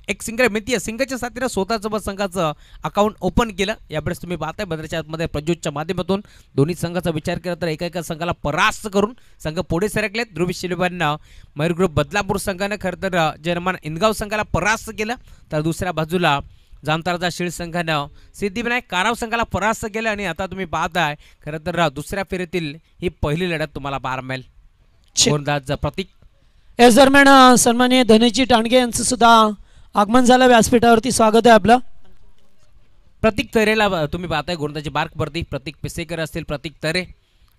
एक सिंगल मिळते. सिंगलच्या साथीनं स्वतःचं संघाचं अकाउंट ओपन केलं. यावेळेस तुम्ही पाहताय बदलाच्या आतमध्ये प्रज्योतच्या माध्यमातून दोन्ही संघाचा विचार केला तर एका संघाला परास्त करून संघ पुढे सरकलेत. ध्रुवी शिलेबांना मयूर ग्रुप बदलापूर संघानं खरं तर जर्मन इनगाव संघाला परास्त केलं, तर दुसऱ्या बाजूला जामताराचा शीळ संघानं सिद्धिविनायक काराव संघाला परास्त केलं. आणि आता तुम्ही पाहताय खरं तर दुसऱ्या फेरीतील ही पहिली लढत तुम्हाला पाहायला मिळेल. गोलंदाज प्रतीक. याच दरम्यान सन्माननीय धनेजी टांडगे यांचं सुद्धा आगमन झालं व्यासपीठावरती. स्वागत आहे आपलं. प्रतीक तरेला तुम्ही पाहताय गोलंदाजी बार्कवरती. प्रतीक पिसेकर असतील, प्रतीक तरे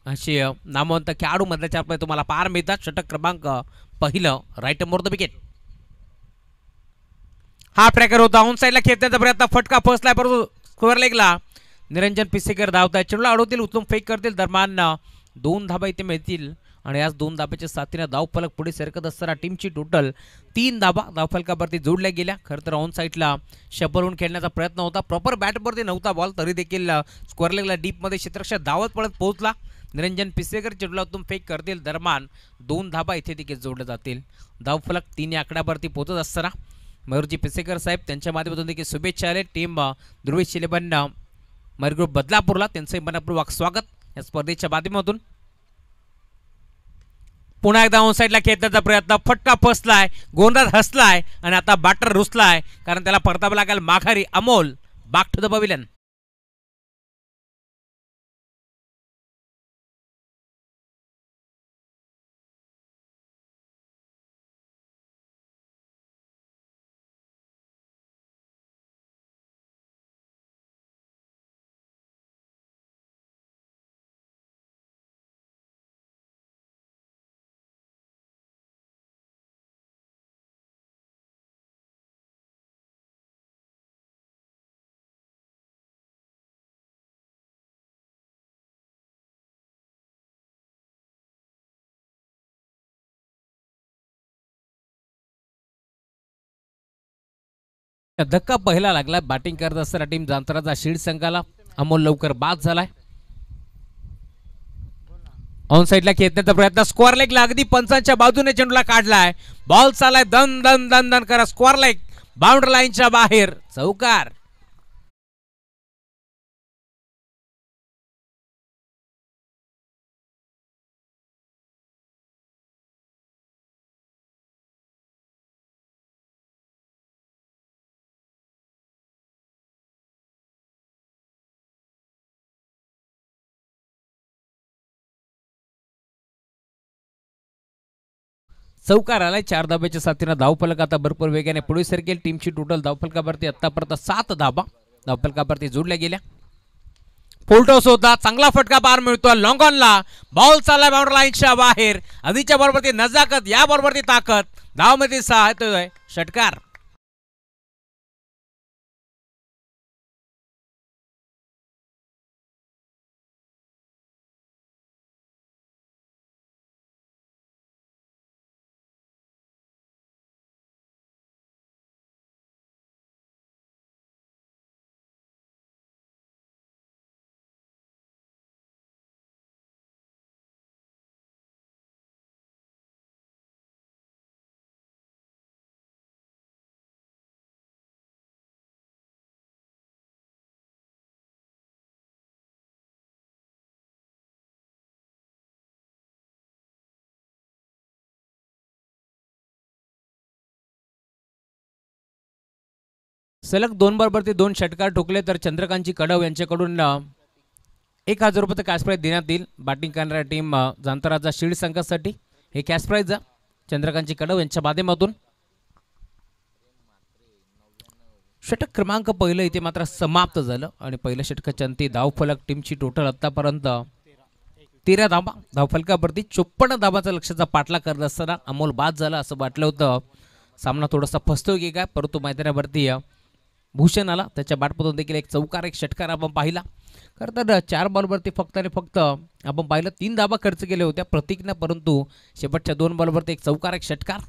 अशी नामवंत खेळाडू मधल्याच्या आपल्याला तुम्हाला पार मिळतात. षटक क्रमांक पहिलं राईट मोर द विकेट. हा ट्रॅकर होता, ऑन साईडला खेचण्याचा प्रयत्न, फटका फसलाय परंतु स्कोअर लेगला निरंजन पिसेकर धावताय. चेंडूला अडवतील, उचलून फेक करतील. दरम्यान 2 धाबा इथे मिळतील आणि याच 2 धाब्याच्या साथीने धावफलक पुढे सरकत असताना टीमची टोटल 3 धाबा धावफलकावरती जोडल्या गेल्या. खरं तर ऑन साईडला शबलहून खेळण्याचा प्रयत्न होता. प्रॉपर बॅटवरती नव्हता बॉल, तरी देखील स्क्वेअर लेगला डीपमध्ये क्षेत्ररक्षक धावत पडत पोहोचला. निरंजन पिसेकर चेंडूलातून फेक करतील. दरम्यान 2 धाबा इथे देखील जोडल्या जातील. धावफलक 3 या आकड्यावरती पोहोचत असताना मयूरजी पिसेकर साहेब त्यांच्या माध्यमातून देखील शुभेच्छा आले. टीम ध्रुवी शिलेबन मयूर ग्रुप बदलापूरला त्यांचंही मनपूर्वक स्वागत या स्पर्धेच्या माध्यमातून. पुन्हा एकदा ऑन साईडला खेचण्याचा प्रयत्न, फटका फसलाय, गोंधळ हसलाय आणि आता बॅटर रुसलाय कारण त्याला परतावं लागेल माघारी. Amol back to the pavilion. धक्का पहिला लागला बॅटिंग करत असताना टीम जांतराचा शीड संघाला. अमोल लवकर बाद झालाय. ऑन साइडला खेचण्याचा प्रयत्न, स्क्वेअर लेगला अगदी पंचांच्या बाजूने चेंडूला काढलाय. बॉल चालाय दन दन दन दन करा, स्क्वेअर लेग बाउंड्री लाईनच्या बाहेर, चौकार. चौकार आलाय. 4 धाब्याच्या साथीनं धावफलक आता भरपूर वेगाने पुढे सरकेल. टीमची टोटल धावफलकावरती आतापर्यंत 7 धाबा धावफलकावरती जोडल्या गेल्या. फुलटॉस होता, चांगला फटका पार मिळतो लॉंग ऑनला. बॉल चाललाय बाउंड्री लाईनच्या बाहेर. आधीच्या बरोबर नजाकत, या बरोबर ताकद. धावमध्ये 6 येतोय षटकार. सलग 2 बरोबर 2 षटकार ठोकले तर चंद्रकांतजी कडव यांच्याकडून 1000 रुपये कॅश प्राईज देण्यात येईल. बॅटिंग करणाऱ्या टीम जांतराचा शील्ड संघासाठी हे कॅश प्राईज चंद्रकांतजी कडव यांच्या माध्यमातून. षटक क्रमांक पहिलं इथे मात्र समाप्त झालं आणि पहिल्या षटकाच्या अंती धावफलक टीमची टोटल आतापर्यंत 13 धाबा धावफलकावरती 54 धाबाचा लक्ष्याचा पाठलाग करत असताना अमोल बाद झाला असं वाटलं होतं. सामना थोडासा फसतोय की काय, परंतु मैदानावरती भूषण आला. त्याच्या बॅटमधून देखील एक चौकार एक षटकार आपण पाहिला. खरं तर 4 बॉलवरती फक्त आणि फक्त आपण पाहिलं 3 धाबा खर्च केले होत्या प्रत्येकनं, परंतु शेवटच्या 2 बॉलवरती एक चौकार एक षटकार.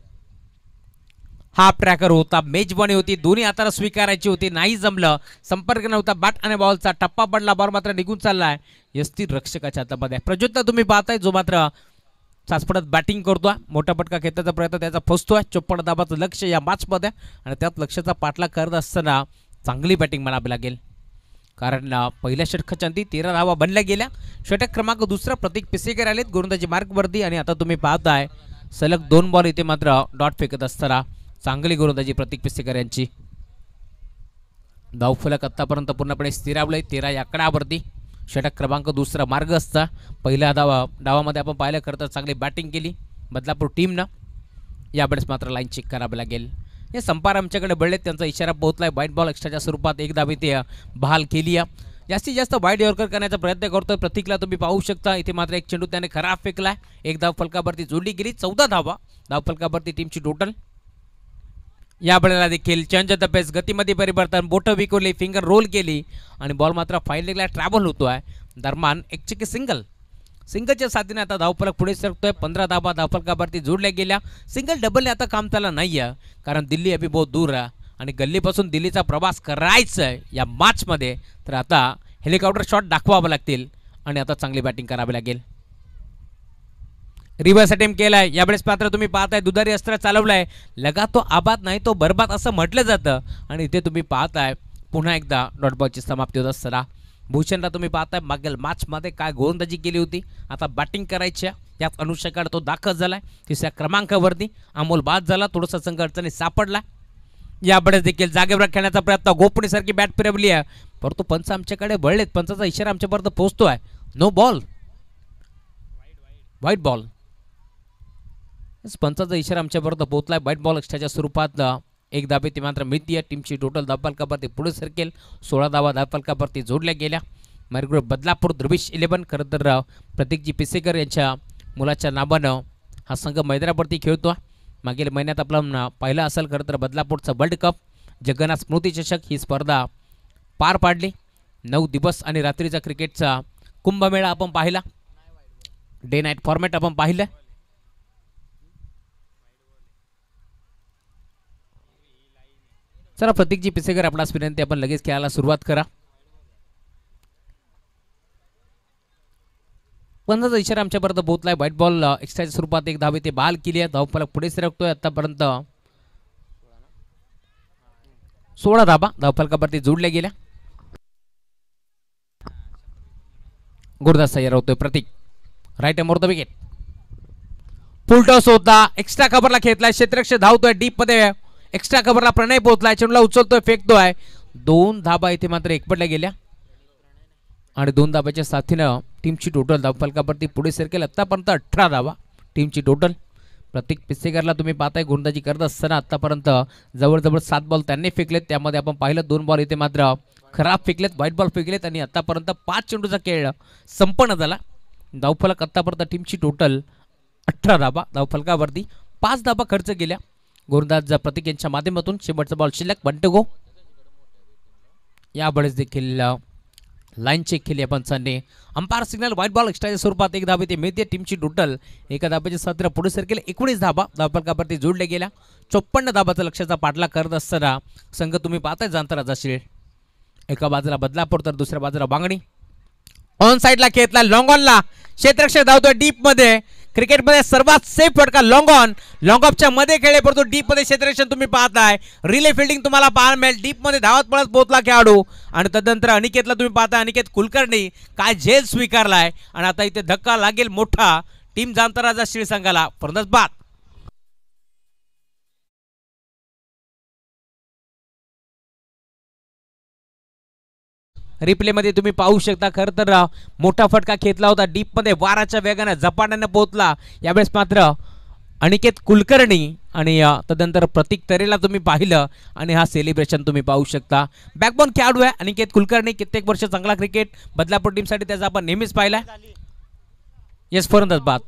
हाफ ट्रॅकर होता, मेजबानी होती, दोन्ही हाताला स्वीकारायची होती, नाही जमलं. संपर्क नव्हता बॅट आणि बॉलचा, टप्पा पडला, बॉल मात्र निघून चाललाय यस्ती रक्षकाच्या हातामध्ये. प्रज्योतला तुम्ही पाहताय जो मात्र चाचपडत बॅटिंग करतोय, मोठा फटका खेळण्याचा प्रयत्न त्याचा फसतोय. 54 धाबाचं लक्ष या मॅचमध्ये आणि त्यात लक्षाचा पाठलाग करत असताना चांगली बॅटिंग म्हणावी लागेल. कारण पहिल्या षटकाच्या अंती 13 धावा बनल्या गेल्या. षटक क्रमांक दुसरा प्रतीक पिसेकर आलेत गोलंदाजी मार्कवरती आणि आता तुम्ही पाहताय सलग 2 बॉल इथे मात्र डॉट फेकत असताना चांगली गोलंदाजी प्रतीक पिसेकर यांची. धावफलक आतापर्यंत पूर्णपणे स्थिरावलंय 13 या आकड्यावरती. षटक क्रमांक दुसरा मार्ग असता. पहिल्या डावामध्ये आपण पाहिलं करता चांगली बॅटिंग केली बदलापूर टीमनं. यावेळेस मात्र लाईन चेक करावी लागेल. हे संपार आमच्याकडे बळलेत, त्यांचा इशारा पोहोचलाय. वाईट बॉल एक्स्ट्राच्या स्वरूपात एक धाबी ते बहाल केली आहे. जास्तीत जास्त वाईट यॉर्कर करण्याचा प्रयत्न करतोय प्रतीकला तुम्ही पाहू शकता. इथे मात्र एक चेंडू त्याने खराब फेकलाय. एक धाव फलकावरती जोडली गेली. 14 धावा धाव फलकावरती टीमची टोटल. या बळाला देखील चेंज द पेस, गतीमध्ये परिवर्तन, बोटं विकवली, फिंगर रोल केली आणि बॉल मात्र फाईनलला ट्रॅव्हल होतोय. दरम्यान एक चिकी सिंगलच्या साथीने आता धावफलक पुढे सरकतोय. 15 धाबा धावफलकावरती जोडल्या गेल्या. सिंगल डबलने आता काम त्याला नाही आहे, कारण दिल्ली अभी बहुत दूर आहे आणि गल्लीपासून दिल्लीचा प्रवास करायचा आहे या मॅचमध्ये. तर आता हेलिकॉप्टर शॉट दाखवावं लागतील आणि आता चांगली बॅटिंग करावी लागेल. रिव्हर्स अटेम्प्ट केलाय. यावेळेस मात्र तुम्ही पाहताय दुधारी अस्त्र चालवलाय. लगा तो आबाद नाही तो बरबाद असं म्हटलं जातं आणि इथे तुम्ही पाहताय पुन्हा एकदा डॉट बॉलची समाप्ती होत असताना भूषणला तुम्ही पाहताय मागील मॅचमध्ये काय गोलंदाजी केली होती, आता बॅटिंग करायची याच अनुषंगाने तो दाखल झालाय. 3ऱ्या क्रमांकावरती अमोल बाद झाला, थोडासा संघ अडचणी सापडला. यावेळेस देखील जागेवर खेळण्याचा प्रयत्न, गोपणीसारखी बॅट फिरवली आहे परंतु पंच आमच्याकडे वळलेत. पंचाचा इशारा आमच्यापर्यंत पोहोचतोय. No ball, wide ball. पंचाचा इशारा आमच्यापर्यंत पोहोचलाय. व्हाईट बॉल एक्स्ट्राच्या स्वरूपात एक धाबे ती मात्र मिळते. टीमची टोटल धावफलकावरती पुढे सरकेल. 16 धावा धावफलकावरती जोडल्या गेल्या. मार्गरूप बदलापूर द्रविश 11. खरं तर प्रतीकजी पिसेकर यांच्या मुलाच्या नावानं हा संघ मैदानावरती खेळतो. मागील महिन्यात आपला पहिला असेल खरं तर बदलापूरचा वर्ल्ड कप जगन्नाथ स्मृती चषक ही स्पर्धा पार पाडली. 9 दिवस आणि रात्रीचा क्रिकेटचा कुंभमेळा आपण पाहिला. डे नाईट फॉर्मॅट आपण पाहिलं. चला प्रतीकजी पिसेकर आपणास विनंती आपण लगेच खेळायला सुरुवात करा. पंचाचा इशारा आमच्यापर्यंत पोहोचलाय. व्हाईट बॉल एक्स्ट्राच्या स्वरूपात एक धाव ते बहाल केली आहे. धावफलक पुढे सरकतोय. आतापर्यंत 16 धाबा धावफलकावरती जोडल्या गेल्या. गुरुदास तयार होतोय. Pratik right arm over the wicket. Full toss होता. एक्स्ट्रा कव्हरला खेळलाय. क्षेत्ररक्षक धावतोय डीप मध्ये. एक्स्ट्रा कव्हरला प्रणय पोहोचलाय. चेंडूला उचलतोय फेकतोय. 2 धाबा इथे मात्र एकपटल्या गेल्या आणि 2 धाब्याच्या साथीनं टीमची टोटल धावफलकावरती पुढे सरकेल. आतापर्यंत 18 धावा टीमची टोटल. प्रतीक पिसेकरला तुम्ही पाहताय गोलंदाजी करत असताना आतापर्यंत जवळजवळ 7 बॉल त्यांनी फेकलेत. त्यामध्ये आपण पाहिलं 2 बॉल इथे मात्र खराब फेकलेत, व्हाईट बॉल फेकलेत आणि आतापर्यंत 5 चेंडूचा खेळ संपन्न झाला. धावफलक आतापर्यंत टीमची टोटल 18 धाबा धावफलकावरती 5 धाबा खर्च केल्या. गोलंदाज प्रतीक यांच्या माध्यमातून शेवटचा बॉल शिल्लक बंटगो. यावेळेस देखील लाईन चेक केली पंचांनी. अंपायर सिग्नल व्हाईट बॉल एक्स्ट्राच्या स्वरूपात एक धाव इथे मिळते. टीमची टोटल एका धाब्याच्या साथीला पुढे सरकेल. 19 धाबा धावफलकावरती जोडल्या गेल्या. 54 धाबाचा लक्ष्याचा पाठलाग करत असताना संघ तुम्ही पाहताय जांतरा जाशील. एका बाजूला बदलापूर तर दुसऱ्या बाजूला बांगणी. ऑन साइडला खेळला लॉंग ऑनला. क्षेत्ररक्षक धावतोय डीप मध्ये. क्रिकेटमध्ये सर्वात सेफ फटका लॉंग ऑन. लॉंग ऑफच्या मध्ये खेळले परंतु डीप मध्ये क्षेत्ररक्षण तुम्ही पाहताय. रिले फिल्डिंग तुम्हाला पाहायला मिळेल. डीप मध्ये धावत पळत पोहोचला खेळाडू आणि तदनंतर अनिकेतला तुम्ही पाहताय. अनिकेत कुलकर्णी काय झेल स्वीकारलाय आणि आता इथे धक्का लागेल मोठा टीम जांतराजा शिळ संघाला. फलंदाज बाद. रिप्ले मध्ये तुम्ही पाहू शकता. खरं तर मोठा फटका खेचला होता डीप मध्ये. वाराच्या वेगाने झपाट्याने पोहोचला. यावेळेस मात्र अनिकेत कुलकर्णी आणि तदनंतर प्रतीक तरेला तुम्ही पाहिलं आणि हा सेलिब्रेशन तुम्ही पाहू शकता. बॅकबोन खेळाडू आहे अनिकेत कुलकर्णी. कित्येक वर्ष चांगला क्रिकेट बदलापूर टीमसाठी त्याचा आपण नेहमीच पाहिलाय. येस फलंदाज बाद.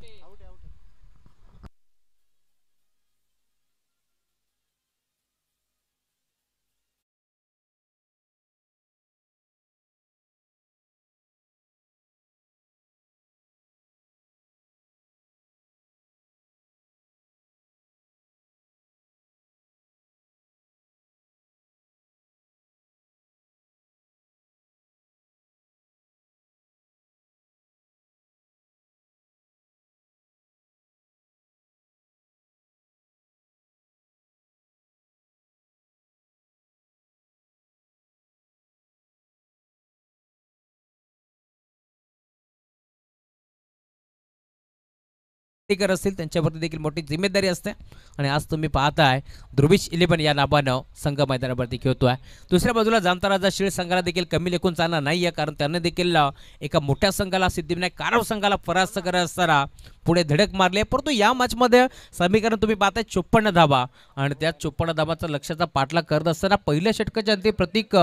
असतील त्यांच्यावरती देखील मोठी जिम्मेदारी असते आणि आज तुम्ही पाहताय ध्रुवीश 11 या नावानं संघ मैदानावरती खेळतोय. दुसऱ्या बाजूला जांतराजा शिळ संघाला देखील कमी लेखून चालणार नाहीये कारण त्यांनी देखील एका मोठ्या संघाला सिद्धिविनायक कारव संघाला परास्त करत असताना पुढे धडक मारले. परंतु या मॅच मध्ये समीकरण तुम्ही पाहताय 54 धाबा आणि त्या 54 धाबाचा लक्ष्याचा पाठलाग करत असताना पहिल्या षटकाच्या अंती प्रतीक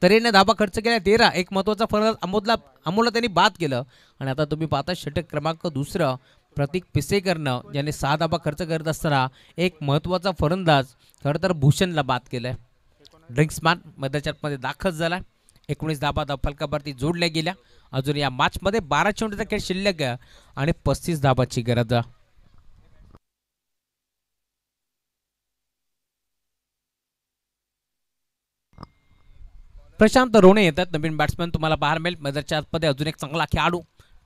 तरेने धाबा खर्च केला 13. एक महत्वाचा फलंदाज अमोलला त्यांनी बाद केलं आणि आता तुम्ही पाहताय षटक क्रमांक दुसरं प्रतीक पिसेकरनं ज्याने 6 धाबा खर्च करत असताना एक महत्वाचा फलंदाज खरं तर भूषणला बाद केलाय. ड्रिंक्समॅन मध्ये दाखल झालाय. 19 धाबा धावफलकावरती जोडल्या गेल्या. अजून या मॅच मध्ये 12 चेंडूचा खेळ शिल्लक आणि 35 धाबाची गरज. प्रशांत रोणे येतात नवीन बॅट्समॅन तुम्हाला पाहायला मिळेल. मैदानाच्या आतमध्ये अजून एक चांगला खेळाडू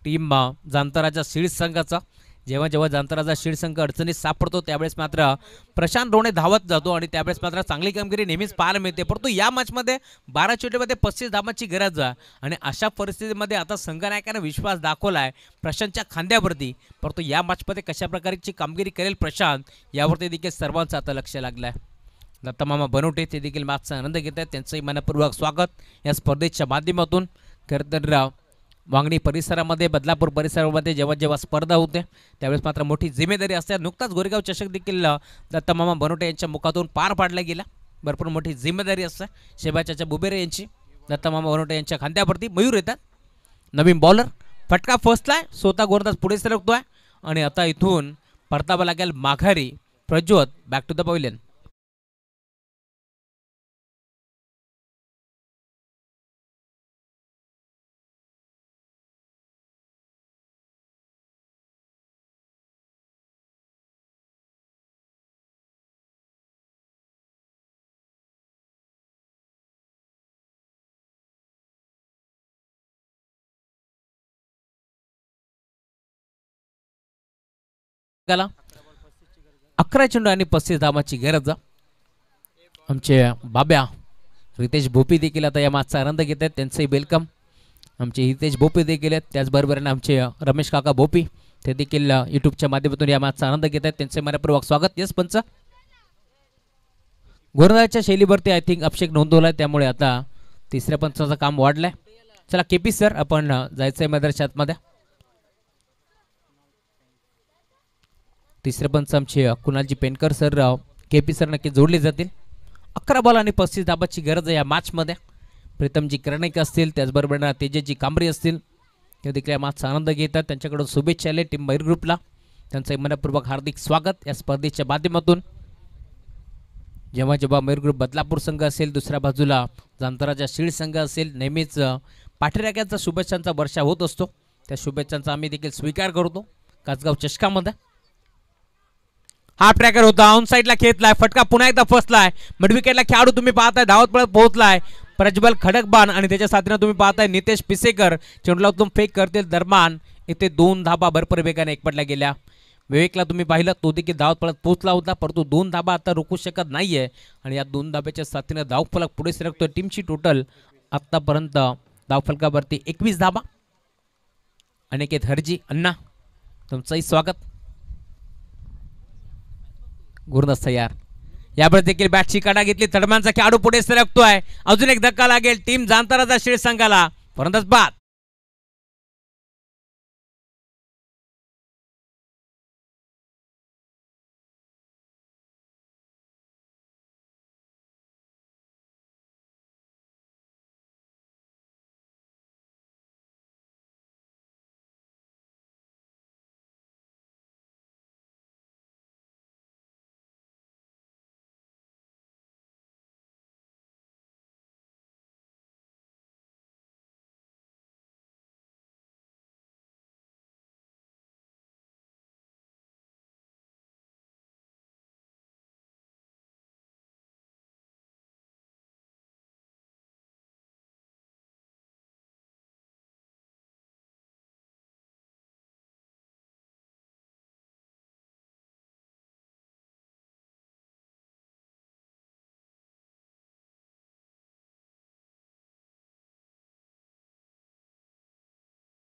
टीम जांतराजा शिळ संघाचा. जेव्हा जेव्हा जांतराजा शिळ संघ अडचणीत सापडतो त्यावेळेस मात्र प्रशांत रोणे धावत जातो आणि त्यावेळेस मात्र चांगली कामगिरी नेहमीच पाहायला मिळते. परंतु या मॅचमध्ये 12 चेंडूमध्ये 35 धाबांची गरज आणि अशा परिस्थितीमध्ये आता संघनायकाने विश्वास दाखवलाय प्रशांतच्या खांद्यावरती. परंतु या मॅचमध्ये कशा प्रकारची कामगिरी करेल प्रशांत यावरती देखील सर्वांचं आता लक्ष लागलंय. दत्तमामा बनवटे ते देखील मॅचचा आनंद घेत आहेत. त्यांचंही मनपूर्वक स्वागत या स्पर्धेच्या माध्यमातून. खरं तर वांगणी परिसरामध्ये बदलापूर परिसरामध्ये जेव्हा जेव्हा स्पर्धा होते त्यावेळेस मात्र मोठी जिम्मेदारी असते. नुकताच गोरेगाव चषक देखील दत्तमामा बनवटे यांच्या मुखातून पार पाडला गेला. भरपूर मोठी जिम्मेदारी असते शेबाचाच्या बुबेरे यांची. दत्तमामा बनवटे यांच्या खांद्यावरती मयूर येतात. नवीन बॉलर फटका फसलाय. स्वतः गोरदास पुढे सरकतोय आणि आता इथून परतावा लागेल माघारी. Prajwat back to the pavilion. गेला 11 चेंडू आणि 35 धावांची गरज. आमचे बाब्या रितेश भोपी देखील आता या मॅचचा आनंद घेत आहेत, त्यांचंही वेलकम. आमचे हितेश भोपी देखील आहेत, त्याचबरोबर आमचे रमेश काका भोपी ते देखील यूट्यूबच्या माध्यमातून या मॅचचा आनंद घेत आहेत, त्यांचे मनपूर्वक स्वागत. यस पंच गोलंदाजीच्या शैलीवरती आय थिंक अभिषेक नोंदवलाय, त्यामुळे आता तिसऱ्या पंचाचं काम वाढलंय. चला केपी सर आपण जायचंय मैदानाच्या आतमध्ये. तिसरे पंच आमचे कुणालजी पेनकर सर केपी सर नक्की जोडले जातील. 11 बॉल आणि 35 धाबाची गरज आहे या मॅचमध्ये. प्रीतमजी कर्णिक असतील, त्याचबरोबर तेजसजी कांबरी असतील, ते देखील या मॅचचा आनंद घेतात. त्यांच्याकडून शुभेच्छा आले टीम मयूर ग्रुपला, त्यांचं मनपूर्वक हार्दिक स्वागत या स्पर्धेच्या माध्यमातून. जेव्हा जेव्हा मयूर ग्रुप बदलापूर संघ असेल, दुसऱ्या बाजूला जामताराजा शीळ संघ असेल, नेहमीच पाठीराख्यांचा शुभेच्छांचा वर्षा होत असतो. त्या शुभेच्छांचा आम्ही देखील स्वीकार करतो. कासगाव चषकामध्ये हा ट्रॅकर होता, ऑन साईडला खेचलाय, फटका पुन्हा एकदा फसलाय. मिड विकेटला खेळाडू तुम्ही पाहताय धावत पळत पोहोचलाय प्रज्वल खडकबाण आणि त्याच्या साथीने तुम्ही पाहताय नितेश पिसेकर. चेंडूला उत्तम फेक करतील दरम्यान इथे 2 धाबा भरपूर वेगाने एकपटल्या गेल्या. विवेकला तुम्ही पाहिलं, तो देखील धावत पळत पोहोचला होता, परंतु 2 धाबा आता रोखू शकत नाहीये आणि या 2 धाब्याच्या साथीने धावफलक पुढे सरकतोय. टीमची टोटल आतापर्यंत धावफलकावरती 21 धाबा. अनिकेत हरजी अण्णा तुमचंही स्वागत. गुरुदास तयार, यावर देखील बॅटची काढा घेतली, तडमांचा खेळाडू पुढे सरकतोय. अजून एक धक्का लागेल टीम जामताराजा शीळ संघाला. फलंदाज बाद.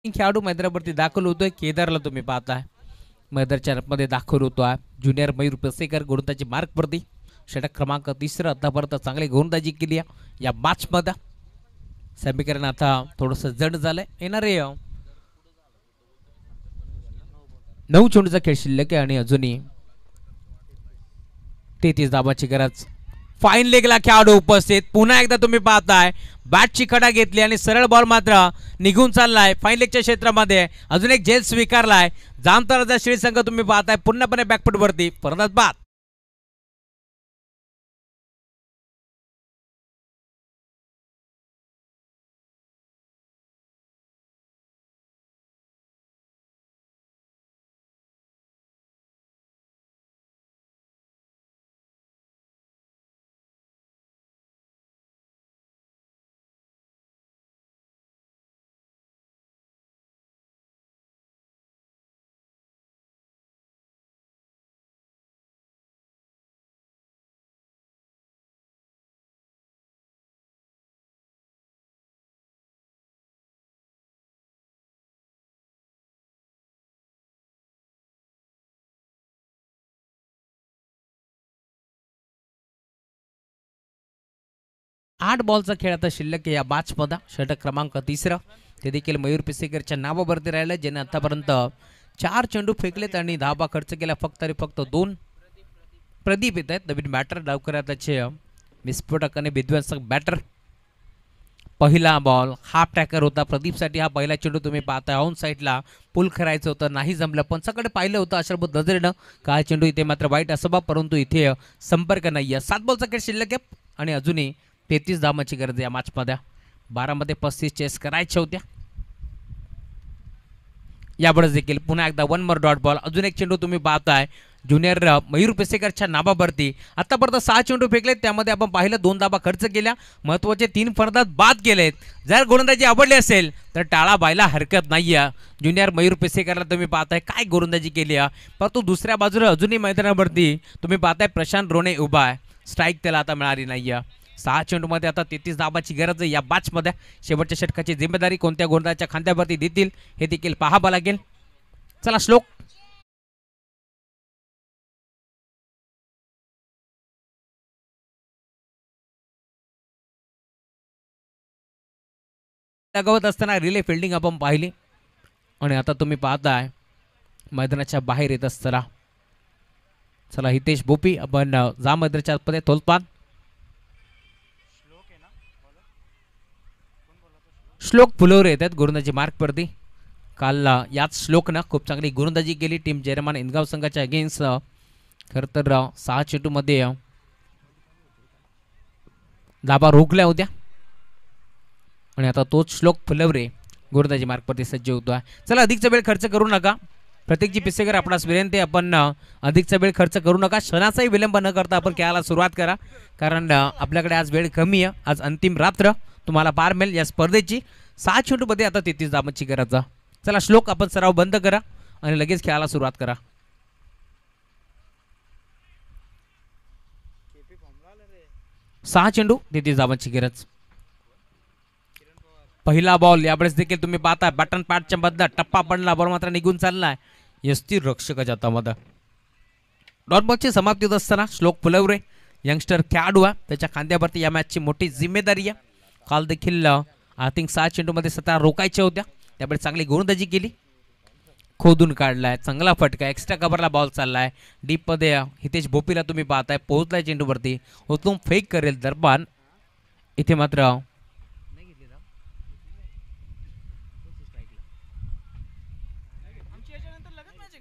खेळाडू मैदानावरती दाखल होतोय. केदारला तुम्ही पाहताय मैदानाच्या मध्ये दाखल होतोय. ज्युनियर मयूर पेसेकर गोलंदाजी मार्कवरती, षटक क्रमांक 3 आतापर्यंत चांगली गोलंदाजी केली या मॅच मध्ये. समीकरण आता थोडस जड झालंय. येणारे 9 चेंडूचा खेळ शिल्लक आहे आणि अजूनही 33 धाबाची गरज. फाईन लेगला खेळाडू उपस्थित. पुन्हा एकदा तुम्ही पाहताय बॅटची खडा घेतली आणि सरळ बॉल मात्र निघून चाललाय फाईन लेगच्या क्षेत्रामध्ये. अजून एक झेल स्वीकारलाय जामताराजा शीळ संघ. तुम्ही पाहताय पूर्णपणे बॅकफुट वरती. फलंदाज बाद. आठ बॉलचा खेळ आता शिल्लक आहे या मॅच मध्ये. षटक क्रमांक 3 ते देखील मयूर पिसेकरच्या नावावरती राहिलं, ज्याने आतापर्यंत 4 चेंडू फेकलेत आणि धाबा खर्च केला फक्त आणि फक्त 2. प्रदीप येत आहेत नवीन बॅटर. डावकर त्याचे विस्फोटक आणि विध्वंसक बॅटर. पहिला बॉल हाफ ट्रॅकर होता प्रदीपसाठी. हा पहिला चेंडू तुम्ही पाहताय ऑन साईडला पुल करायचं होतं, नाही जमलं. पंचाकडे पाहिलं होतं आश्रबुद्ध नजरेनं काय चेंडू इथे मात्र वाईट असावा, परंतु इथे संपर्क नाहीये. 7 बॉलचा खेळ शिल्लक आहे आणि अजूनही 33 धावांची गरज आहे या मॅच मध्ये. 12 मध्ये 35 चेस करायच्या होत्या. यावेळेस देखील पुन्हा एकदा 1 मोर डॉट बॉल. अजून एक चेंडू तुम्ही पाहताय ज्युनियर मयूर पेसेकरच्या नावावरती. आतापर्यंत 6 चेंडू फेकलेत, त्यामध्ये आपण पाहिलं 2 धाबा खर्च केल्या, महत्त्वाचे 3 फलंदाज बाद केलेत. जर गोलंदाजी आवडली असेल तर टाळा बायला हरकत नाही आहे. ज्युनियर मयूर पेसेकरला तुम्ही पाहताय काय गोलंदाजी केली आहे. परंतु दुसऱ्या बाजूला अजूनही मैदानावरती तुम्ही पाहताय प्रशांत रोणे उभा आहे. स्ट्राईक त्याला आता मिळाली नाही आहे. 6 चेंडूमध्ये आता 33 धाबाची गरज आहे या बॅचमध्ये. शेवटच्या षटकाची जिम्मेदारी कोणत्या गोलंदाजाच्या खांद्यावरती देतील हे देखील पाहावं लागेल. चला श्लोक. लगावत असताना रिले फिल्डिंग आपण पाहिली आणि आता तुम्ही पाहताय मैदानाच्या बाहेर येत असताना चला हितेश भोपी आपण जा मैदानाच्या आतमध्ये तोलपान. श्लोक फुलवरे येतात गोलंदाजी मार्कवरती. काल याच श्लोकनं खूप चांगली गोलंदाजी केली टीम जर्मन इंदगाव संघाच्या अगेन्स्ट. खरं तर 6 चेंडूमध्ये धाबा रोखल्या होत्या आणि आता तोच श्लोक फुलवरे गोलंदाजी मार्कवरती सज्ज होतो आहे. चला अधिकचा वेळ खर्च करू नका. प्रत्येकजी पिसेकर आपणास विनंती आपण अधिकचा वेळ खर्च करू नका. क्षणाचाही विलंब न करता आपण खेळायला सुरुवात करा, कारण आपल्याकडे आज वेळ कमी आहे. आज अंतिम रात्र तुम्हाला पार मिळेल या स्पर्धेची. 6 चेंडूमध्ये आता 33 धाबांची गरज. चला श्लोक आपण सराव बंद करा आणि लगेच खेळायला सुरुवात करा. सहा चेंडू 33 धाबांची गरज. पहिला बॉल यावेळेस देखील तुम्ही पाहता बॅटन पॅडच्या बदला टप्पा पडला, बॉल मात्र निघून चाललाय यस्ती रक्षकाच्या हातामध्ये. डॉट बॉलची समाप्ती होत असताना श्लोक फुलवरे यंगस्टर खेळाडू आहे, त्याच्या खांद्यावरती या मॅचची मोठी जिम्मेदारी आहे. काल देखील आय थिंक 6 चेंडूमध्ये 17 रोखायच्या होत्या, त्यामुळे चांगली गोलंदाजी केली. खोदून काढलाय, चांगला फटका, एक्स्ट्रा कव्हरला बॉल चाललाय डीपमध्ये. हितेश भोपीला तुम्ही पाहताय पोहोचलाय चेंडूवरती, उचलून फेक करेल दरबान. इथे मात्र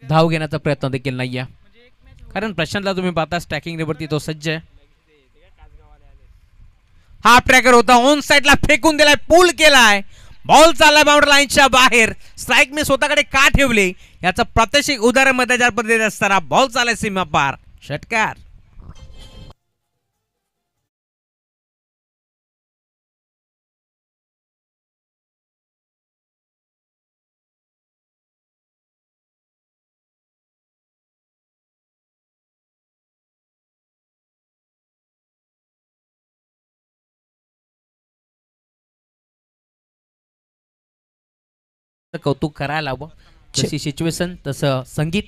धाव घेण्याचा प्रयत्न देखील नाही आहे, कारण प्रशांतला तुम्ही पाहता स्टॅकिंग वरती तो सज्ज आहे. हा ट्रॅकर होता, ऑन साइडला फेकून दिलाय, पूल केलाय, बॉल चाललाय बाउंड्री लाईनच्या बाहेर. स्ट्राइक मी स्वतःकडे का ठेवली याचं प्रात्यक्षिक उदाहरण मध्ये देत असताना बॉल चाललाय सीमा पार. षटकार. कौतुक करायला हवं, जशी सिच्युएशन तसं संगीत.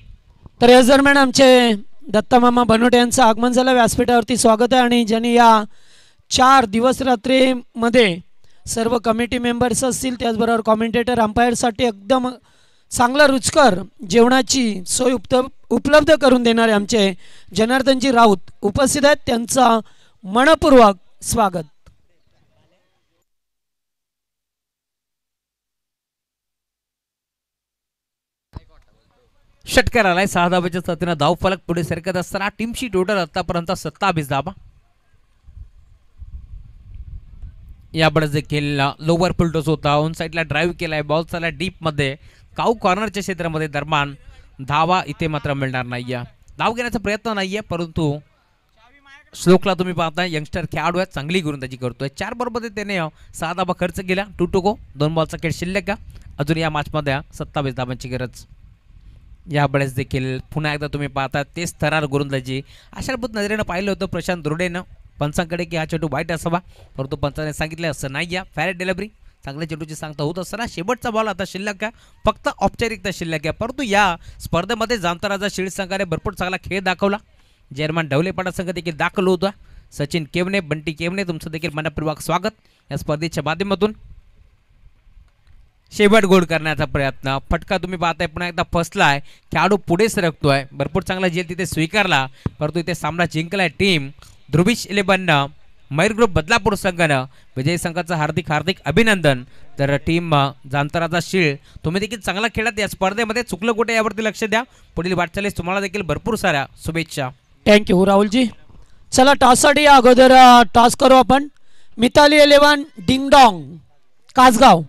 तर याच दरम्यान आमचे दत्ता मामा बनोटे यांचं आगमन झालं, व्यासपीठावरती स्वागत आहे. आणि ज्यांनी या 4 दिवस रात्रीमध्ये सर्व कमिटी मेंबर्स असतील, त्याचबरोबर कॉमेंटेटर अंपायरसाठी एकदम चांगला रुचकर जेवणाची सोय उपलब्ध करून देणारे आमचे जनार्दनजी राऊत उपस्थित आहेत, त्यांचा मनपूर्वक स्वागत. षटकार आलाय, 6 धाबाच्या साथीने धाव फलक पुढे सरकत असताना टीमची टोटल आतापर्यंत 27 धाबा. यावेळेस देखील लोवर फुलटॉस होता, ऑन साइडला ड्राईव्ह केलाय, बॉल चालला डीप मध्ये काऊ कॉर्नरच्या क्षेत्रामध्ये. दरम्यान धावा इथे मात्र मिळणार नाहीये, धाव घेण्याचा प्रयत्न नाहीये, परंतु श्लोकला तुम्ही पाहताय यंगस्टर खेळाडू आहे, चांगली गोलंदाजी करतोय. 4 बॉलमध्ये त्याने 6 धाबा खर्च केला, 2 to go, 2 बॉलचा खेळ शिल्लक. अजून या मॅचमध्ये 27 धाबांची गरज. यावेळेस देखील पुन्हा एकदा तुम्ही पाहता तेच थरार गोलंदाजी. आशाभूत नजरेनं पाहिलं होतं प्रशांत दुर्डेनं पंचांकडे की हा चेंडू वाईट असावा, परंतु पंचाने सांगितलं असं नाही आहे. फॅरेट डिलिव्हरी, चांगल्या चेंडूची सांगता होत असताना शेवटचा बॉल आता शिल्लक आहे, फक्त औपचारिकता शिल्लक आहे. परंतु या स्पर्धेमध्ये जामताराजा शिल्ड संघाने भरपूर चांगला खेळ दाखवला. जर्मन ढवलेपाडा संघ देखील दाखल होता. सचिन केवने, बंटी केवने, तुमचं देखील मनपूर्वक स्वागत या स्पर्धेच्या माध्यमातून. शेवट गोल करण्याचा प्रयत्न, फटका तुम्ही पाहताय पुन्हा एकदा फसलाय, खेळाडू पुढे सरकतोय, भरपूर चांगला झेल तिथे स्वीकारला, परंतु इथे सामना जिंकलाय टीम ध्रुवीश 11 मयूर ग्रुप बदलापूर संघानं. विजयी संघाचं हार्दिक हार्दिक अभिनंदन. तर टीम जामताराजा शीळ तुम्ही देखील चांगला खेळात या स्पर्धेमध्ये, चुकलं कुठे यावरती लक्ष द्या. पुढील वाटचालीस तुम्हाला देखील भरपूर साऱ्या शुभेच्छा. थँक्यू राहुलजी. चला टॉससाठी अगोदर टॉस करू आपण. मिताली 11 डिंगडॉंग कासगाव.